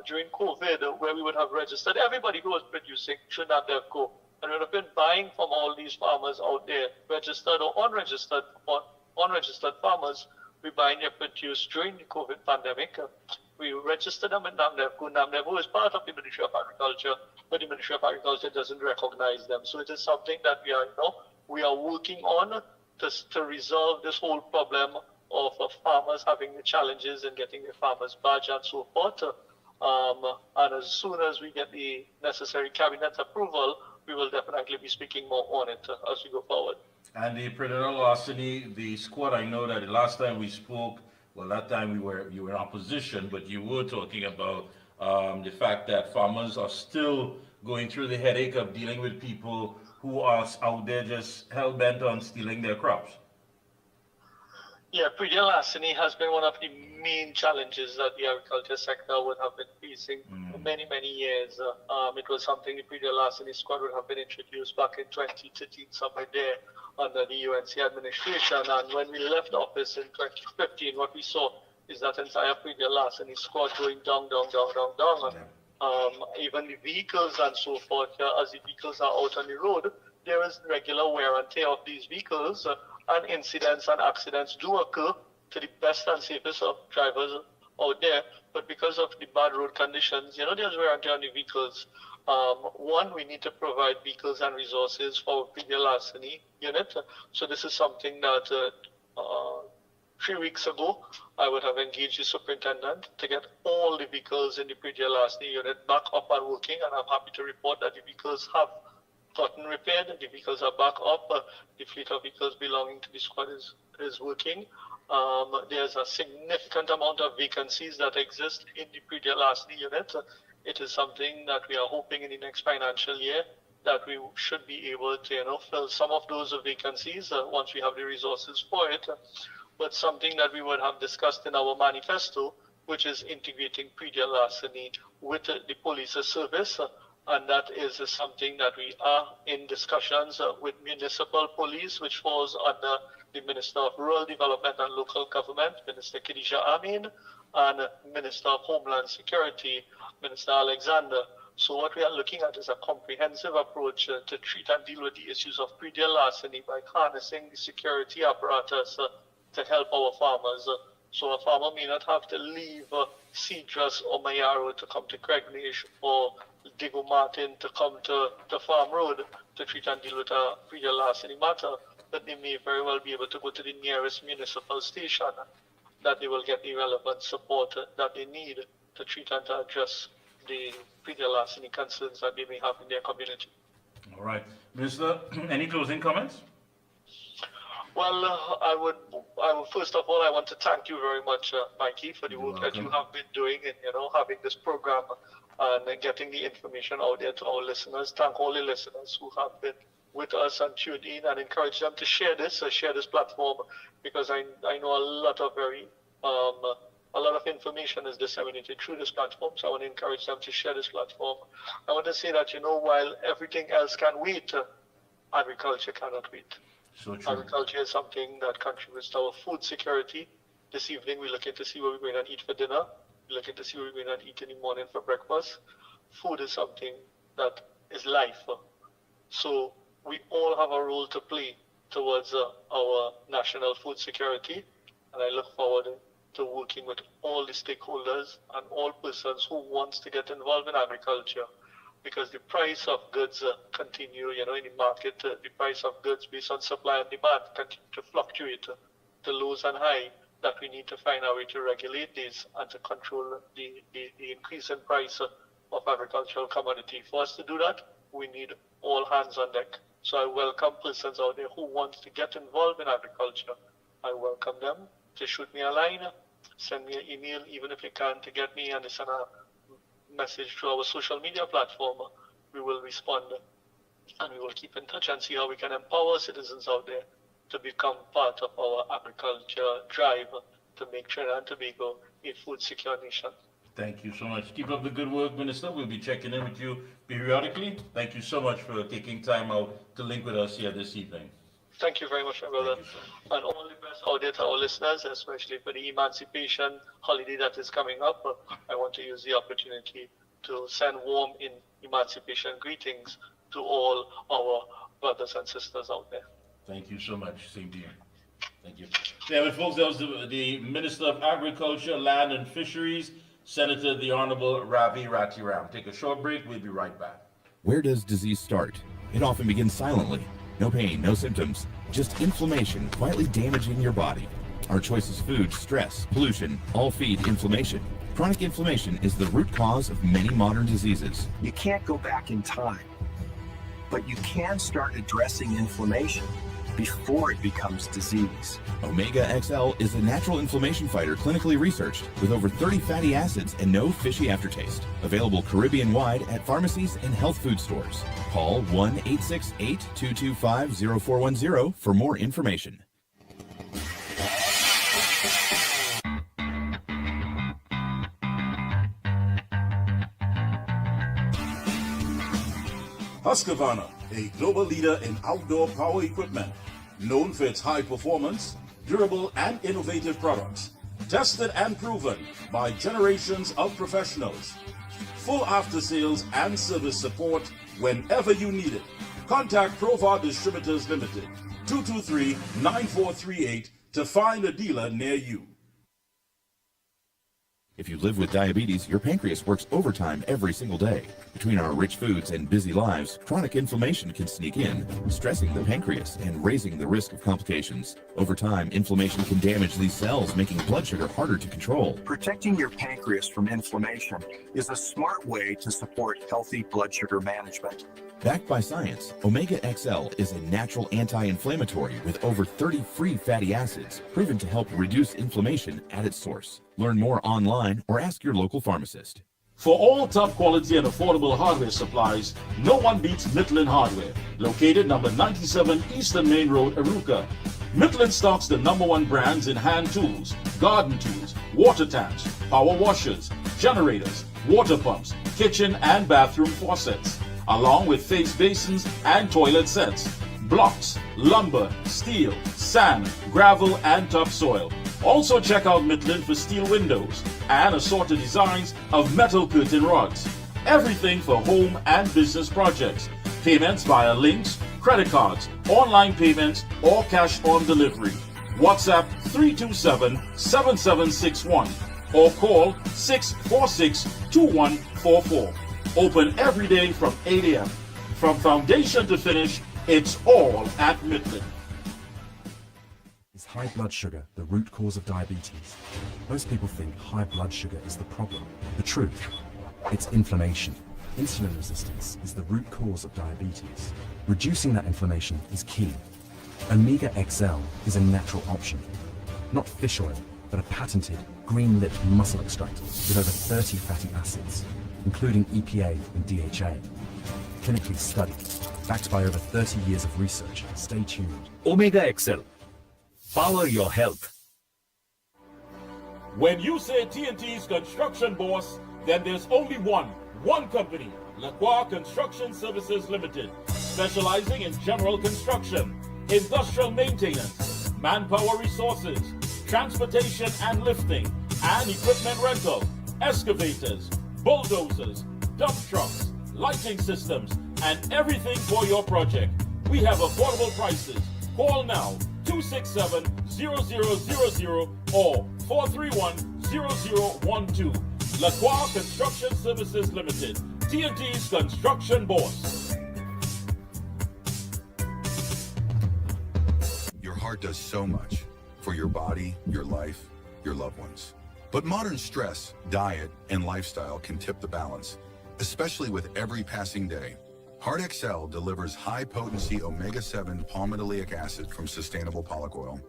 during COVID, where we would have registered everybody who was producing should not have go. And we would have been buying from all these farmers out there, registered or unregistered farmers. We buy and produce during the COVID pandemic. We registered them in NAMDEVCO. NAMDEVCO is part of the Ministry of Agriculture, but the Ministry of Agriculture doesn't recognize them. So it is something that we are working on to resolve this whole problem of farmers having the challenges in getting the farmer's badge and so forth. And as soon as we get the necessary cabinet approval, we will definitely be speaking more on it as we go forward. And the predator larceny, the squad, I know that the last time we spoke, well, that time you were in opposition, but you were talking about the fact that farmers are still going through the headache of dealing with people who are out there just hell-bent on stealing their crops. Yeah, predator larceny has been one of the main challenges that the agriculture sector would have been facing for many, many years. It was something the predator larceny squad would have been introduced back in 2013, somewhere there, under the UNC administration. And when we left office in 2015, what we saw is that entire predator larceny squad going down. Even the vehicles and so forth, as the vehicles are out on the road, there is regular wear and tear of these vehicles, and incidents and accidents do occur to the best and safest of drivers out there. But because of the bad road conditions, there's wear and tear on the vehicles. One, we need to provide vehicles and resources for predator larceny unit. So this is something that 3 weeks ago, I would have engaged the superintendent to get all the vehicles in the predator larceny unit back up and working, and I'm happy to report that the vehicles have gotten repaired. The vehicles are back up. The fleet of vehicles belonging to the squad is working. There's a significant amount of vacancies that exist in the predator larceny unit. It is something that we are hoping in the next financial year that we should be able to fill some of those vacancies once we have the resources for it. But something that we would have discussed in our manifesto, which is integrating predator larceny with the police service. And that is something that we are in discussions with municipal police, which falls under the Minister of Rural Development and Local Government, Minister Khadija Amin, and Minister of Homeland Security, Minister Alexander. So what we are looking at is a comprehensive approach to treat and deal with the issues of predator larceny by harnessing the security apparatus to help our farmers. So a farmer may not have to leave Cedras or Mayaro to come to Craignish or Digo Martin to come to Farm Road to treat and deal with a predator larceny matter, but they may very well be able to go to the nearest municipal station that they will get the relevant support that they need to treat and to address the predator larceny concerns that they may have in their community. All right. Minister, any closing comments? Well, I would first of all, I want to thank you very much, Mikey, for the work that you have been doing in, having this program and getting the information out there to our listeners. Thank all the listeners who have been with us and tuned in, and encourage them to share this platform, because I know a lot of information is disseminated through this platform. So I want to encourage them to share this platform. I want to say that, while everything else can wait, agriculture cannot wait. So true. Agriculture is something that contributes to our food security. This evening, we're looking to see what we're going to eat for dinner. We're looking to see what we're going to eat in the morning for breakfast. Food is something that is life. So we all have a role to play towards our national food security. And I look forward to working with all the stakeholders and all persons who wants to get involved in agriculture. Because the price of goods continue, in the market, the price of goods based on supply and demand continue to fluctuate to lows and high, that we need to find a way to regulate these and to control the increase in price of agricultural commodity. For us to do that, we need all hands on deck. So I welcome persons out there who want to get involved in agriculture. I welcome them to shoot me a line, send me an email, even if you can't, to get me and send a message to our social media platform. We will respond and we will keep in touch and see how we can empower citizens out there to become part of our agriculture drive to make Trinidad and Tobago a food secure nation. Thank you so much. Keep up the good work, Minister. We'll be checking in with you periodically. Thank you so much for taking time out to link with us here this evening. Thank you very much, my brother. And all the best out there to our listeners, especially for the Emancipation holiday that is coming up. I want to use the opportunity to send warm Emancipation greetings to all our brothers and sisters out there. Thank you so much. Same to you. Thank you. Yeah, but folks, that was the Minister of Agriculture, Land and Fisheries, Senator the Honorable Ravi Ratiram. Take a short break. We'll be right back. Where does disease start? It often begins silently. No pain, no symptoms, just inflammation quietly damaging your body. Our choices: food, stress, pollution, all feed inflammation. Chronic inflammation is the root cause of many modern diseases. You can't go back in time, but you can start addressing inflammation before it becomes disease. Omega XL is a natural inflammation fighter clinically researched with over 30 fatty acids and no fishy aftertaste. Available Caribbean-wide at pharmacies and health food stores. Call 1-868-225-0410 for more information. Husqvarna, a global leader in outdoor power equipment, known for its high performance, durable and innovative products, tested and proven by generations of professionals. Full after sales and service support whenever you need it. Contact Provar Distributors Limited, 223-9438 to find a dealer near you. If you live with diabetes, your pancreas works overtime every single day. Between our rich foods and busy lives, chronic inflammation can sneak in, stressing the pancreas and raising the risk of complications. Over time, inflammation can damage these cells, making blood sugar harder to control. Protecting your pancreas from inflammation is a smart way to support healthy blood sugar management. Backed by science, Omega XL is a natural anti-inflammatory with over 30 free fatty acids, proven to help reduce inflammation at its source. Learn more online or ask your local pharmacist. For all top quality and affordable hardware supplies, no one beats Midland Hardware, located number 97 Eastern Main Road, Aruca. Midland stocks the #1 brands in hand tools, garden tools, water tanks, power washers, generators, water pumps, kitchen and bathroom faucets, along with face basins and toilet sets, blocks, lumber, steel, sand, gravel and topsoil. Also check out Midland for steel windows and assorted designs of metal curtain rods. Everything for home and business projects. Payments via links, credit cards, online payments, or cash on delivery. WhatsApp 327-7761 or call 646-2144. Open every day from 8 a.m. From foundation to finish, it's all at Midland. Is high blood sugar the root cause of diabetes? Most people think high blood sugar is the problem. The truth, it's inflammation. Insulin resistance is the root cause of diabetes. Reducing that inflammation is key. Omega XL is a natural option. Not fish oil, but a patented green-lipped muscle extract with over 30 fatty acids, including EPA and DHA. Clinically studied, backed by over 30 years of research. Stay tuned. Omega XL. Power your health. When you say TNT's construction boss, then there's only one company, Lacroix Construction Services Limited, specializing in general construction, industrial maintenance, manpower resources, transportation and lifting, and equipment rental, excavators, bulldozers, dump trucks, lighting systems, and everything for your project. We have affordable prices. Call now 267-0000 or 431-0012. Lacroix Construction Services Limited, TNT's construction boss. Your heart does so much for your body, your life, your loved ones. But modern stress, diet, and lifestyle can tip the balance, especially with every passing day. Heart XL delivers high-potency omega-7 palmitoleic acid from sustainable pollock oil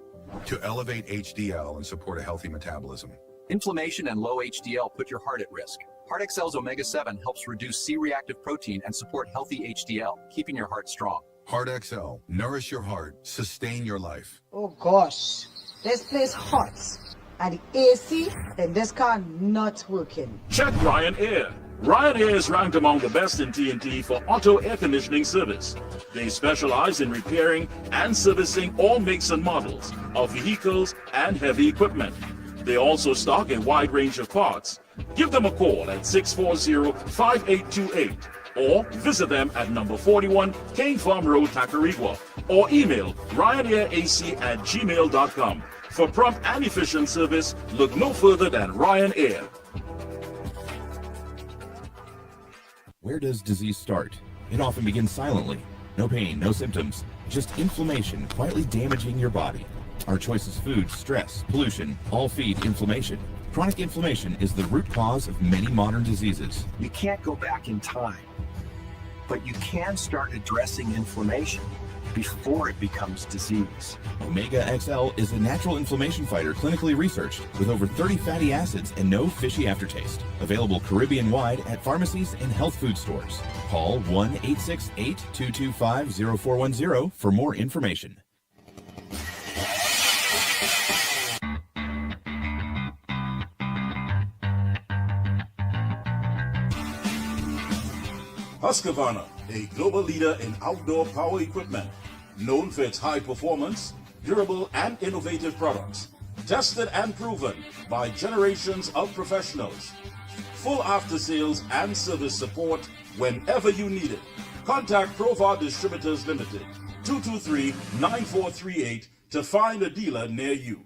to elevate HDL and support a healthy metabolism. Inflammation and low HDL put your heart at risk. Heart XL's omega-7 helps reduce C-reactive protein and support healthy HDL, keeping your heart strong. Heart XL, nourish your heart, sustain your life. Oh gosh, this place hot. And the AC in this car not working. Check Ryan Air. Ryan Air is ranked among the best in TNT for auto air conditioning service. They specialize in repairing and servicing all makes and models of vehicles and heavy equipment. They also stock a wide range of parts. Give them a call at 640-5828 or visit them at number 41 Cane Farm Road, Tacarigua, or email ryanairac@gmail.com. For prompt and efficient service, look no further than Ryan Air. Where does disease start? It often begins silently. No pain, no symptoms, just inflammation quietly damaging your body. Our choices: food, stress, pollution, all feed inflammation. Chronic inflammation is the root cause of many modern diseases. You can't go back in time, but you can start addressing inflammation before it becomes disease. Omega XL is a natural inflammation fighter clinically researched with over 30 fatty acids and no fishy aftertaste. Available Caribbean-wide at pharmacies and health food stores. Call 1-868-225-0410 for more information. Husqvarna, a global leader in outdoor power equipment, known for its high performance, durable and innovative products, tested and proven by generations of professionals. Full after sales and service support whenever you need it. Contact Provar Distributors Limited, 223-9438 to find a dealer near you.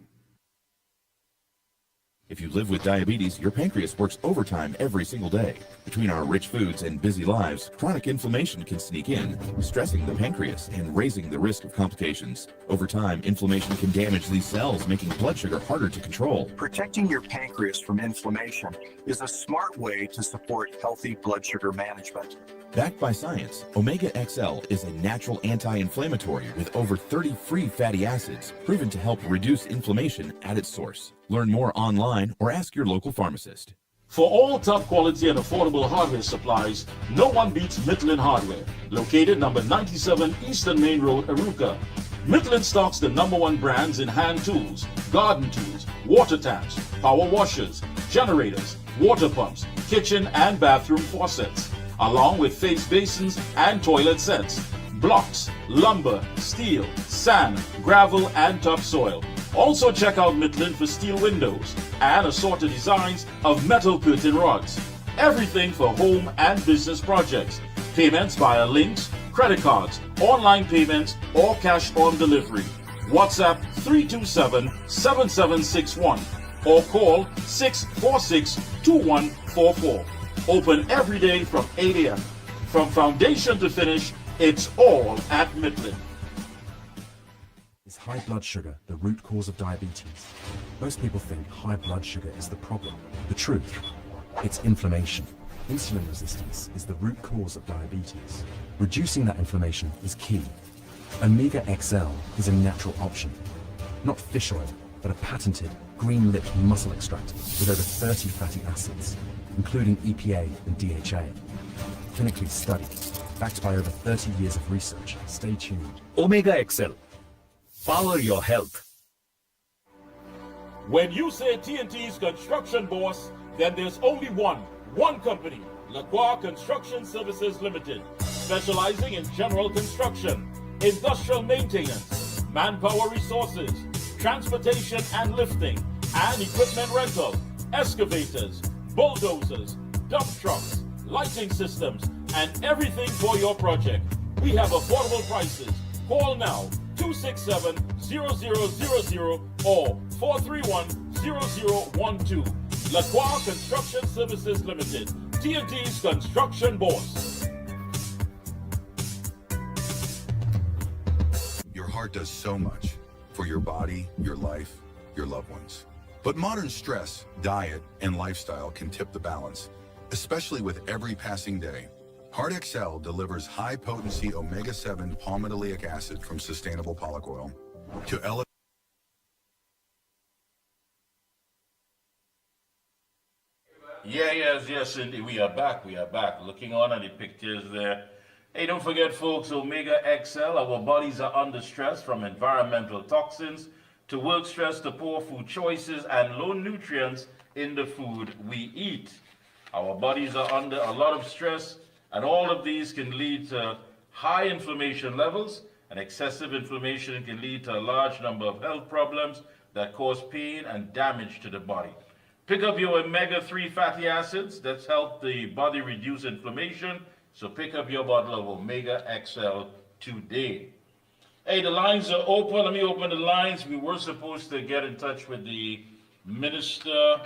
If you live with diabetes, your pancreas works overtime every single day. Between our rich foods and busy lives, chronic inflammation can sneak in, stressing the pancreas and raising the risk of complications. Over time, inflammation can damage these cells, making blood sugar harder to control. Protecting your pancreas from inflammation is a smart way to support healthy blood sugar management. Backed by science, Omega XL is a natural anti-inflammatory with over 30 free fatty acids, proven to help reduce inflammation at its source. Learn more online or ask your local pharmacist. For all top quality and affordable hardware supplies, no one beats Midland Hardware, located number 97 Eastern Main Road, Arouca. Midland stocks the #1 brands in hand tools, garden tools, water taps, power washers, generators, water pumps, kitchen and bathroom faucets, along with face basins and toilet sets, blocks, lumber, steel, sand, gravel and topsoil. Also check out Midland for steel windows and assorted designs of metal curtain rods. Everything for home and business projects. Payments via links, credit cards, online payments, or cash on delivery. WhatsApp 327-7761 or call 646-2144. Open every day from 8 a.m. From foundation to finish, it's all at Midland. Is high blood sugar the root cause of diabetes? Most people think high blood sugar is the problem. The truth, it's inflammation. Insulin resistance is the root cause of diabetes. Reducing that inflammation is key. Omega XL is a natural option. Not fish oil, but a patented green-lipped muscle extract with over 30 fatty acids, including EPA and DHA. Clinically studied, backed by over 30 years of research. Stay tuned. Omega XL. Power your health. When you say TNT's construction boss, then there's only one company, Lacroix Construction Services Limited, specializing in general construction, industrial maintenance, manpower resources, transportation and lifting, and equipment rental, excavators, bulldozers, dump trucks, lighting systems, and everything for your project. We have affordable prices. Call now 267-0000 or 431-0012. Lacroix Construction Services Limited, TNT's construction boss. Your heart does so much for your body, your life, your loved ones. But modern stress, diet, and lifestyle can tip the balance, especially with every passing day. Heart XL delivers high-potency omega-7 palmitoleic acid from sustainable pollock oil to elevate. Yes, indeed. We are back. Looking on at the pictures there. Hey, don't forget, folks, Omega XL. Our bodies are under stress from environmental toxins to work stress to poor food choices and low nutrients in the food we eat. Our bodies are under a lot of stress, and all of these can lead to high inflammation levels, and excessive inflammation can lead to a large number of health problems that cause pain and damage to the body. Pick up your omega-3 fatty acids that help the body reduce inflammation. So pick up your bottle of Omega XL today. Hey, the lines are open. Let me open the lines. We were supposed to get in touch with the minister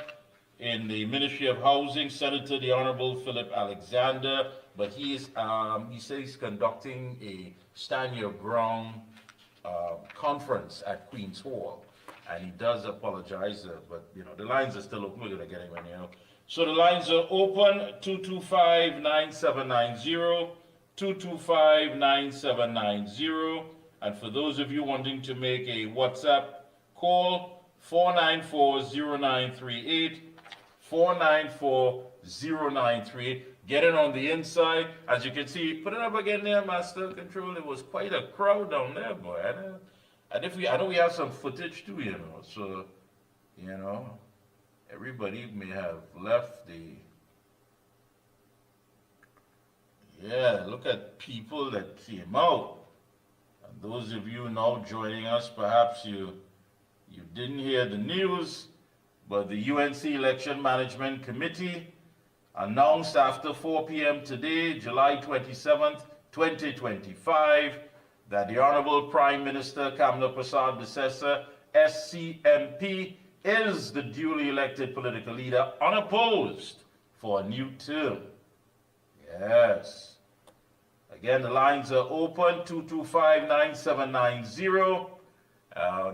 in the Ministry of Housing, Senator the Honorable Philip Alexander, but he says he's conducting a Stand Your Ground conference at Queen's Hall. And he does apologize, but the lines are still open. We're going to get him in here. So the lines are open, 225-9790, 225-9790. And for those of you wanting to make a WhatsApp call, 494-0938, 494-0938. Get it on the inside. As you can see, put it up again there, Master Control. It was quite a crowd down there, boy. And I know we have some footage too, so, everybody may have left look at people that came out. And those of you now joining us, perhaps you didn't hear the news, but the UNC Election Management Committee announced after 4 p.m. today, July 27th, 2025, that the Honorable Prime Minister Kamla Prasad Bisesa, SCMP, is the duly elected political leader unopposed for a new term. Yes. Again, the lines are open, 225-9790.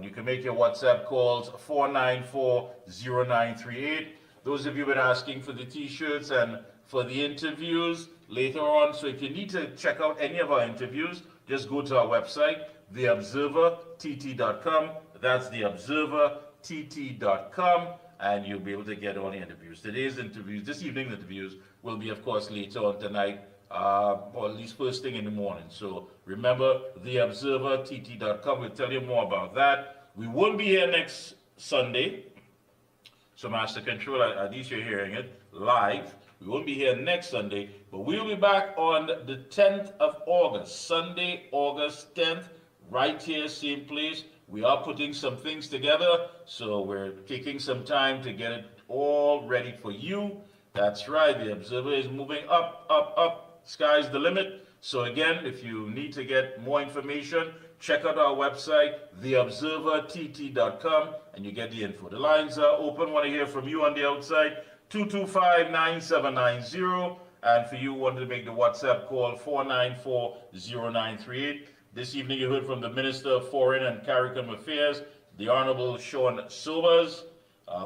You can make your WhatsApp calls, 494-0938. Those of you have been asking for the t-shirts and for the interviews later on. So if you need to check out any of our interviews, just go to our website, theobservertt.com. That's theobservertt.com, and you'll be able to get all the interviews. Today's interviews, this evening's interviews, will be, of course, later on tonight, or at least first thing in the morning. So remember, theobservertt.com. We'll tell you more about that. We won't be here next Sunday. So Master Control, at least you're hearing it live. We won't be here next Sunday, but we'll be back on the 10th of August, Sunday, August 10th, right here, same place. We are putting some things together, so we're taking some time to get it all ready for you. That's right, the Observer is moving up, up, up. Sky's the limit. So again, if you need to get more information, check out our website, theobservertt.com, and you get the info. The lines are open. Want to hear from you on the outside, 225-9790. And for you who want to make the WhatsApp call, 494-0938. This evening you heard from the Minister of Foreign and CARICOM Affairs, the Honorable Sean Sobers,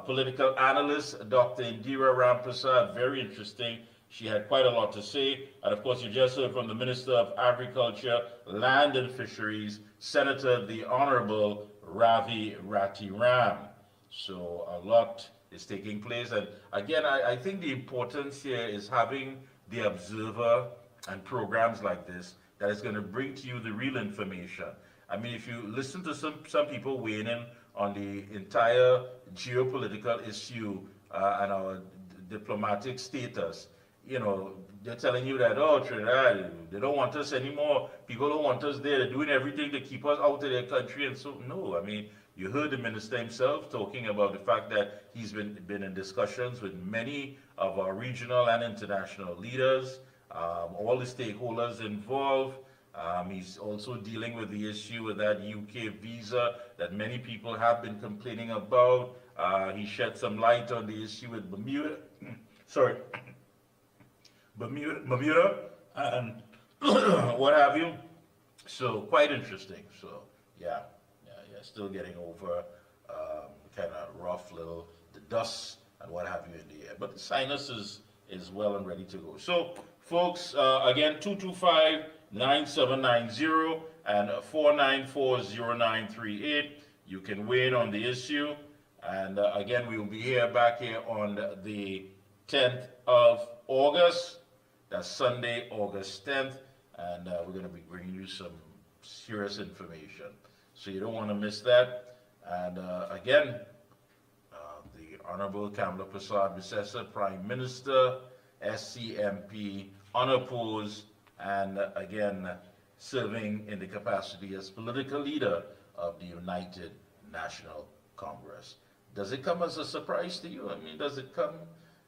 political analyst, Dr. Indira Ramprasad, very interesting. She had quite a lot to say. And of course, you just heard from the Minister of Agriculture, Land and Fisheries, Senator the Honorable Ravi Ratiram. So a lot is taking place. And again, I think the importance here is having the Observer and programs like this that is going to bring to you the real information. I mean, if you listen to some people weighing in on the entire geopolitical issue and our diplomatic status, they're telling you that, oh, Trinidad, they don't want us anymore. People don't want us there. They're doing everything to keep us out of their country. And so, no, I mean, You heard the minister himself talking about the fact that he's been in discussions with many of our regional and international leaders, all the stakeholders involved. He's also dealing with the issue with that UK visa that many people have been complaining about. He shed some light on the issue with Bermuda, sorry, Bermuda and what have you. So quite interesting. So yeah, still getting over kind of rough little the dust and what have you in the air. But the sinus is well and ready to go. So folks, again, 225-9790 and 494-0938. You can weigh in on the issue. And again, we will be back here on the 10th of August. That's Sunday, August 10th. And we're going to be bringing you some serious information. So you don't want to miss that. And again, the Honorable Kamala Prasad Visesa, Prime Minister, SCMP, unopposed, and again, serving in the capacity as political leader of the United National Congress. Does it come as a surprise to you? I mean, does it come,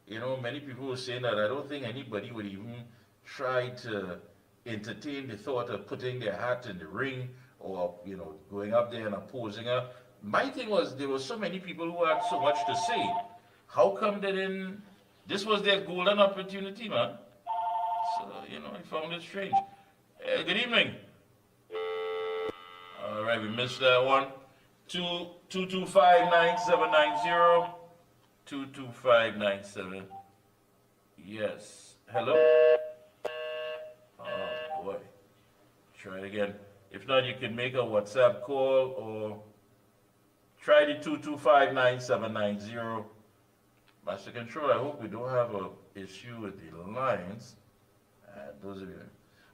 you know, many people were saying that I don't think anybody would even try to entertain the thought of putting their hat in the ring or, you know, going up there and opposing her. My thing was, there were so many people who had so much to say. How come they didn't, this was their golden opportunity, man. So, you know, I found it strange. Good evening. All right, we missed that one. 225-9790. 225-97. Yes. Hello? Oh, boy. Try it again. If not, you can make a WhatsApp call or try the 225-9790. Master Control, I hope we don't have an issue with the lines. Those of you.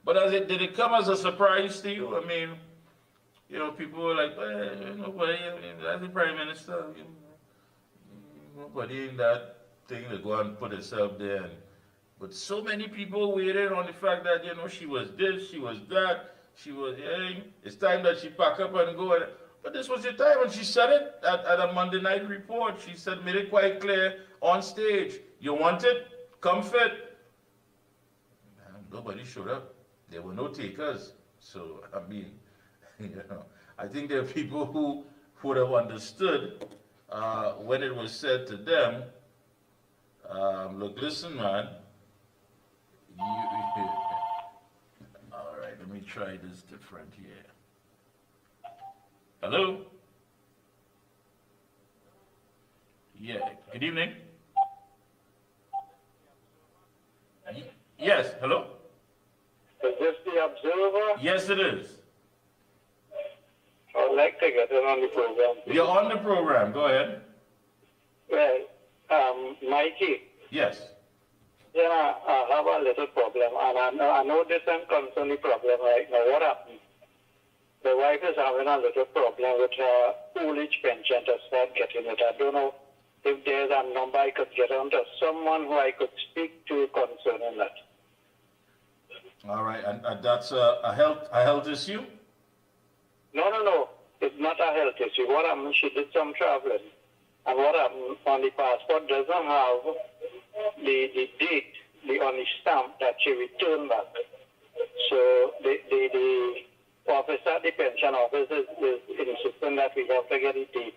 But did it come as a surprise to you? I mean, you know, people were like, well, nobody, as the Prime Minister, nobody in that thing to go and put herself there. But so many people waited on the fact that, you know, she was this, she was that, she was, it's time that she pack up and go. But this was the time, and she said it at a Monday night report. She said, made it quite clear on stage. You want it? Come fit. And nobody showed up. There were no takers. So, I mean, you know, I think there are people who would have understood when it was said to them, look, listen, man, all right, let me try this different here. Hello? Yeah, good evening. Yes, hello? Is this the Observer? Yes, it is. I'd like to get in on the program. You're on the program. Go ahead. Well, Mikey. Yes. Yeah, I have a little problem, and I know this is concerning problem right now. What happened? The wife is having a little problem with her old age pension to start getting it. I don't know if there's a number I could get on to someone who I could speak to concerning that. All right, and that's a health issue? No. It's not a health issue. What happened, she did some traveling. And what happened, on the passport doesn't have the date, on the stamp that she returned back. So the officer, the pension office is insisting that we have to get the date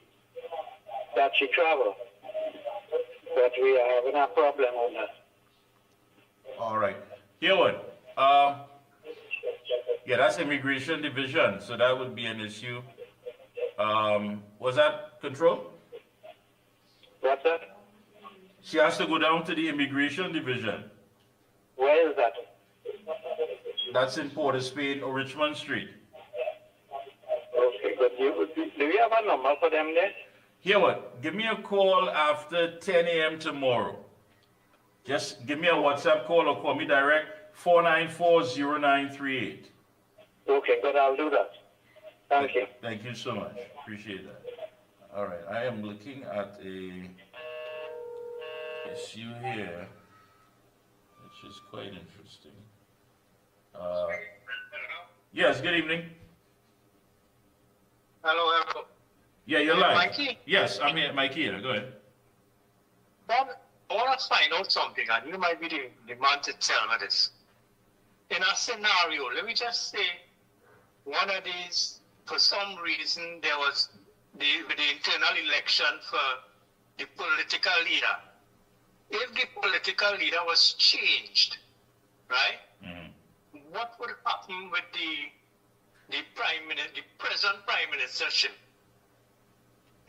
that she traveled. But we are having a problem on that. All right. Here what? Yeah, that's immigration division, so that would be an issue. Was that Control? What's that? She has to go down to the immigration division. Where is that? That's in Port of Spain or Richmond Street. Okay, but do you have a number for them there? Here what? Give me a call after 10 a.m. tomorrow. Just give me a WhatsApp call or call me direct, 494-0938. Okay, good, I'll do that. Thank you. Thank you so much. Appreciate that. All right, I am looking at a issue here, which is quite interesting. Yes, good evening. Hello. Yeah, you're live. Mikey? Yes, I'm here. Mikey here. Go ahead. Bob, I want to find out something, and you might be the man to tell me this. In a scenario, let me just say, one of these, for some reason, there was the internal election for the political leader. If the political leader was changed, right? What would happen with the present prime ministership?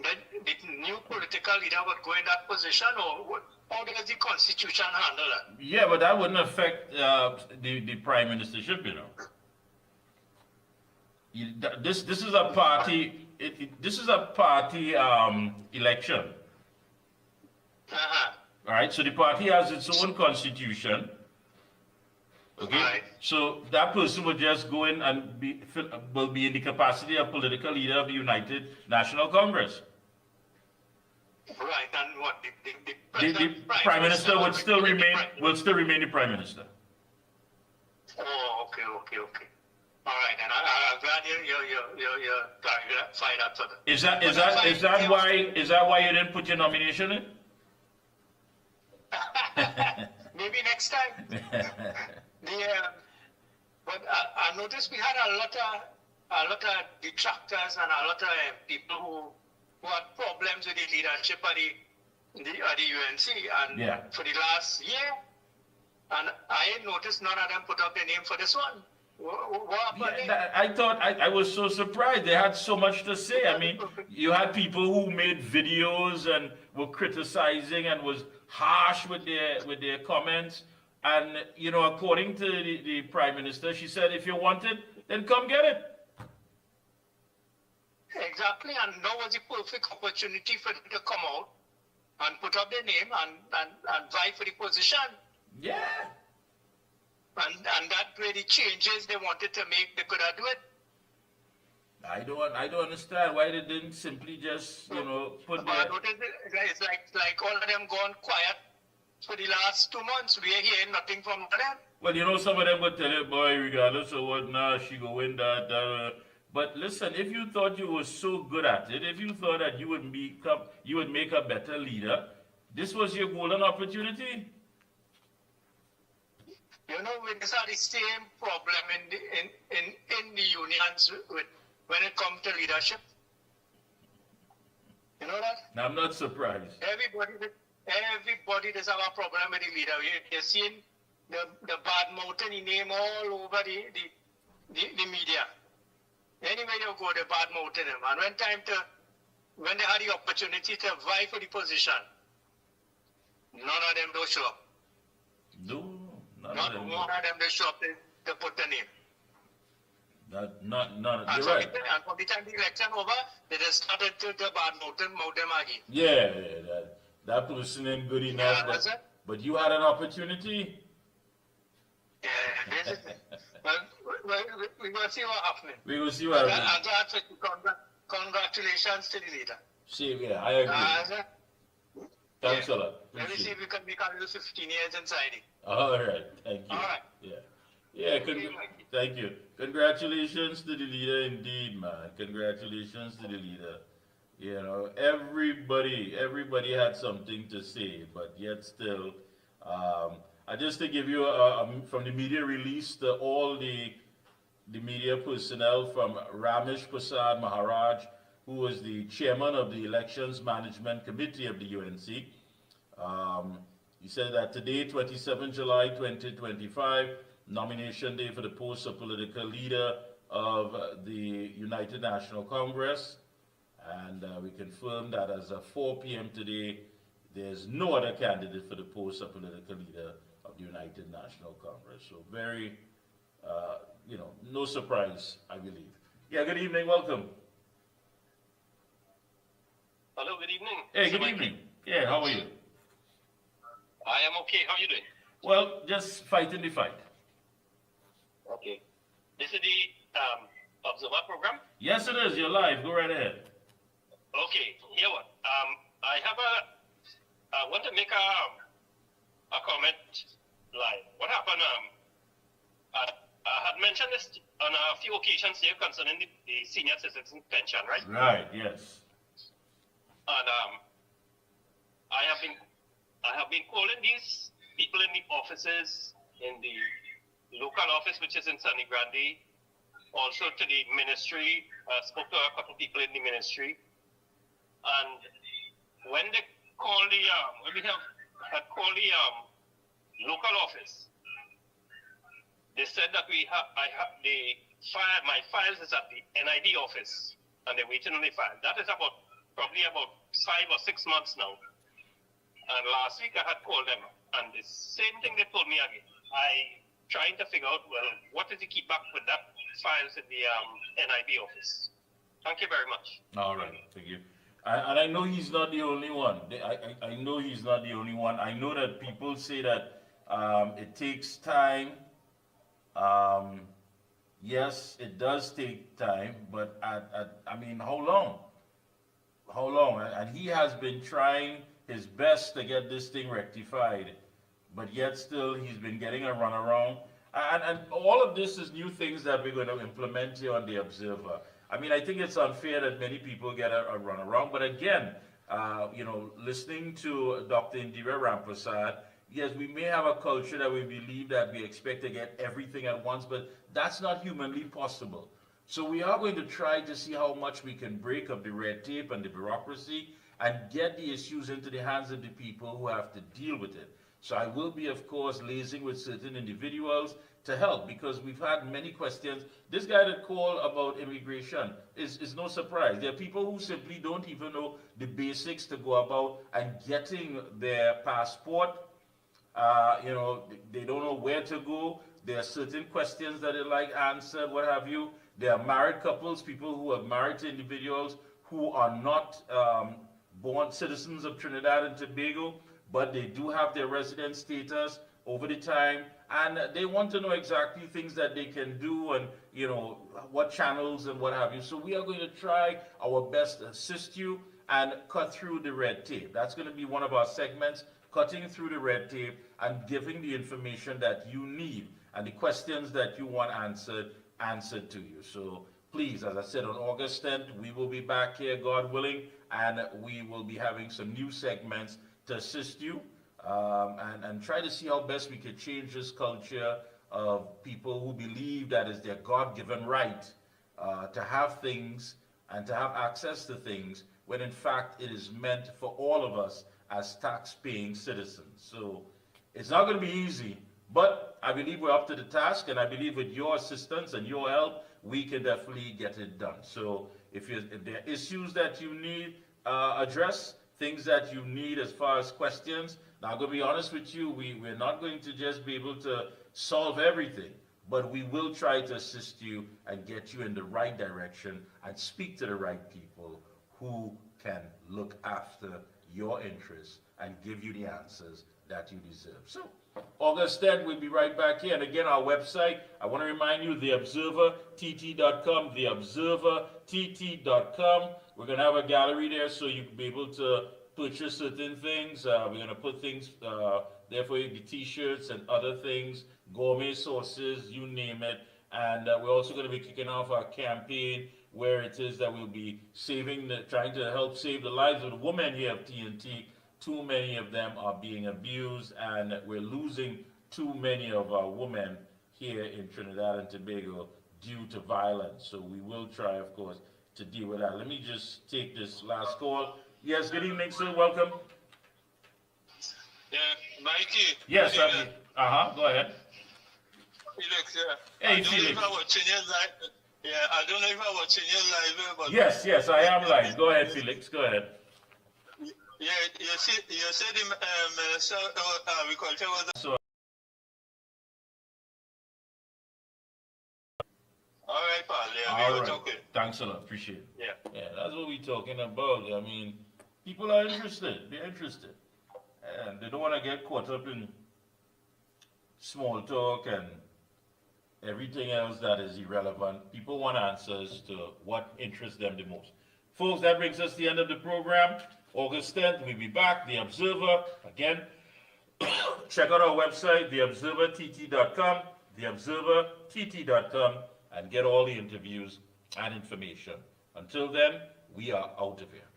That the new political leader would go in that position, or how does the constitution handle that? Yeah, but that wouldn't affect the prime ministership, you know. This is a party. This is a party election. All right. So the party has its own constitution. Okay. Right. So that person would just go in and will be in the capacity of political leader of the United National Congress. Right. And what The prime minister would still remain the prime minister. Oh, okay. All right, and I'm glad you clarified that further. Is that why you didn't put your nomination in? Maybe next time. But I noticed we had a lot of detractors and a lot of people who had problems with the leadership of the UNC, and for the last year, and I noticed none of them put up their name for this one. I thought I was so surprised. They had so much to say. I mean, you had people who made videos and were criticizing and was harsh with their comments. And you know, according to the prime minister, she said, if you want it, then come get it. Exactly, and now was the perfect opportunity for them to come out and put up their name and vie for the position. Yeah. And that way the changes they wanted to make, they could have do it. I don't understand why they didn't simply just, you know, put their... It's like all of them gone quiet for the last 2 months. We are hearing nothing from them. Well, you know, some of them would tell you, boy, regardless of what, nah, she go win that. But listen, if you thought you were so good at it, if you thought that you would make a better leader, this was your golden opportunity. You know, we just had the same problem in the unions when it comes to leadership. You know that? Now, I'm not surprised. Everybody does have a problem with the leader. You're seeing the bad mouthing name all over the media. Anyway, they go, the bad mouthing him. And when they had the opportunity to vie for the position, none of them don't show up. No. Not one of them they show up to put the name. You're right. And from the time the election over, they just started to bad mouth them again. Yeah, that person ain't good enough. Yeah, but you had an opportunity. Yeah, we're going to see what happens. We will see what happens. And congratulations to the leader. See, yeah, I agree. Thanks a lot. Let me see if we can make a little 15 years inside it. All right, thank you. All right. Yeah, thank you. Congratulations to the leader indeed, man. Congratulations to the leader. You know, everybody had something to say, but yet still, just to give you from the media release to all the media personnel, from Ramesh Prasad Maharaj, who was the chairman of the Elections Management Committee of the UNC. He said that today, 27 July 2025, nomination day for the post of political leader of the United National Congress. And we confirm that as of 4 p.m. today, there's no other candidate for the post of political leader of the United National Congress. So very, no surprise, I believe. Yeah, good evening, welcome. Hello, good evening. Hey, good evening. Yeah, how are you? I am okay. How are you doing? Well, just fighting the fight. Okay. This is the Observer program? Yes, it is. You're live. Go right ahead. Okay. Here what? I want to make a comment live. What happened? I had mentioned this on a few occasions here concerning the senior citizen pension, right? Right, yes. And I have been calling these people in the offices, in the local office, which is in Sunny Grande, also to the ministry. I spoke to a couple of people in the ministry. And when they called when we had called the local office, they said that my files is at the NID office, and they're waiting on the file. That is probably about 5 or 6 months now. And last week I had called them, and the same thing they told me again. I trying to figure out, well, what is the keep back with that files in the NIB office. Thank you very much. All right, thank you. And I know he's not the only one. I know he's not the only one. I know that people say that it takes time. Yes, it does take time, but I mean, how long? How long? And he has been trying his best to get this thing rectified, but yet still he's been getting a runaround. And all of this is new things that we're going to implement here on The Observer. I mean, I think it's unfair that many people get a runaround, but again, you know, listening to Dr. Indira Ramprasad, yes, we may have a culture that we believe that we expect to get everything at once, but that's not humanly possible. So we are going to try to see how much we can break up the red tape and the bureaucracy and get the issues into the hands of the people who have to deal with it. So I will be, of course, liaising with certain individuals to help, because we've had many questions. This guy that called about immigration is no surprise. There are people who simply don't even know the basics to go about and getting their passport. You know, they don't know where to go. There are certain questions that they like answered, what have you. There are married couples, people who are married to individuals who are not born citizens of Trinidad and Tobago, but they do have their resident status over the time, and they want to know exactly things that they can do and, you know, what channels and what have you. So we are going to try our best to assist you and cut through the red tape. That's going to be one of our segments, cutting through the red tape and giving the information that you need and the questions that you want answered to you. So please, as I said, on August 10th, we will be back here, God willing, and we will be having some new segments to assist you and try to see how best we could change this culture of people who believe that it's their God-given right to have things and to have access to things, when in fact it is meant for all of us as tax-paying citizens. So it's not going to be easy, but I believe we're up to the task, and I believe with your assistance and your help, we can definitely get it done. So if there are issues that you need addressed, things that you need as far as questions, now I'm going to be honest with you, we're not going to just be able to solve everything, but we will try to assist you and get you in the right direction and speak to the right people who can look after your interests and give you the answers that you deserve. So August 10th, we'll be right back here. And again, our website, I want to remind you, theobservertt.com, theobservertt.com. We're going to have a gallery there so you can be able to purchase certain things. We're going to put things there for you, the t-shirts and other things, gourmet sauces, you name it. And we're also going to be kicking off our campaign where it is that we'll be trying to help save the lives of the women here at TNT. Too many of them are being abused, and we're losing too many of our women here in Trinidad and Tobago due to violence. So we will try, of course, to deal with that. Let me just take this last call. Yes, good evening, sir. Welcome. Yeah, Mikey. Yes, go ahead. Felix, yeah. Hey, I don't Felix. know if I watching your live. Yeah, I don't know if I watching your live, but Yes, I am live. Go ahead, Felix. Go ahead. yeah, you said the Minister of Agriculture was. So, All right, pal. Yeah, all we were right. talking. Thanks a lot. Appreciate it. Yeah. Yeah, that's what we're talking about. I mean, people are interested. They're interested. And they don't want to get caught up in small talk and everything else that is irrelevant. People want answers to what interests them the most. Folks, that brings us to the end of the program. August 10th, we'll be back. The Observer, again, check out our website, theobservertt.com, theobservertt.com, and get all the interviews and information. Until then, we are out of here.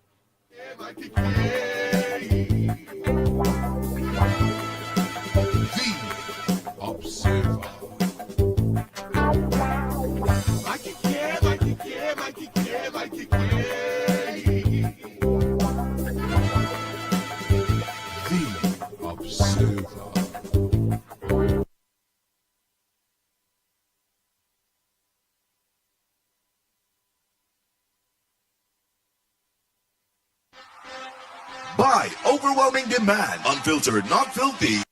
By overwhelming demand, unfiltered, not filthy.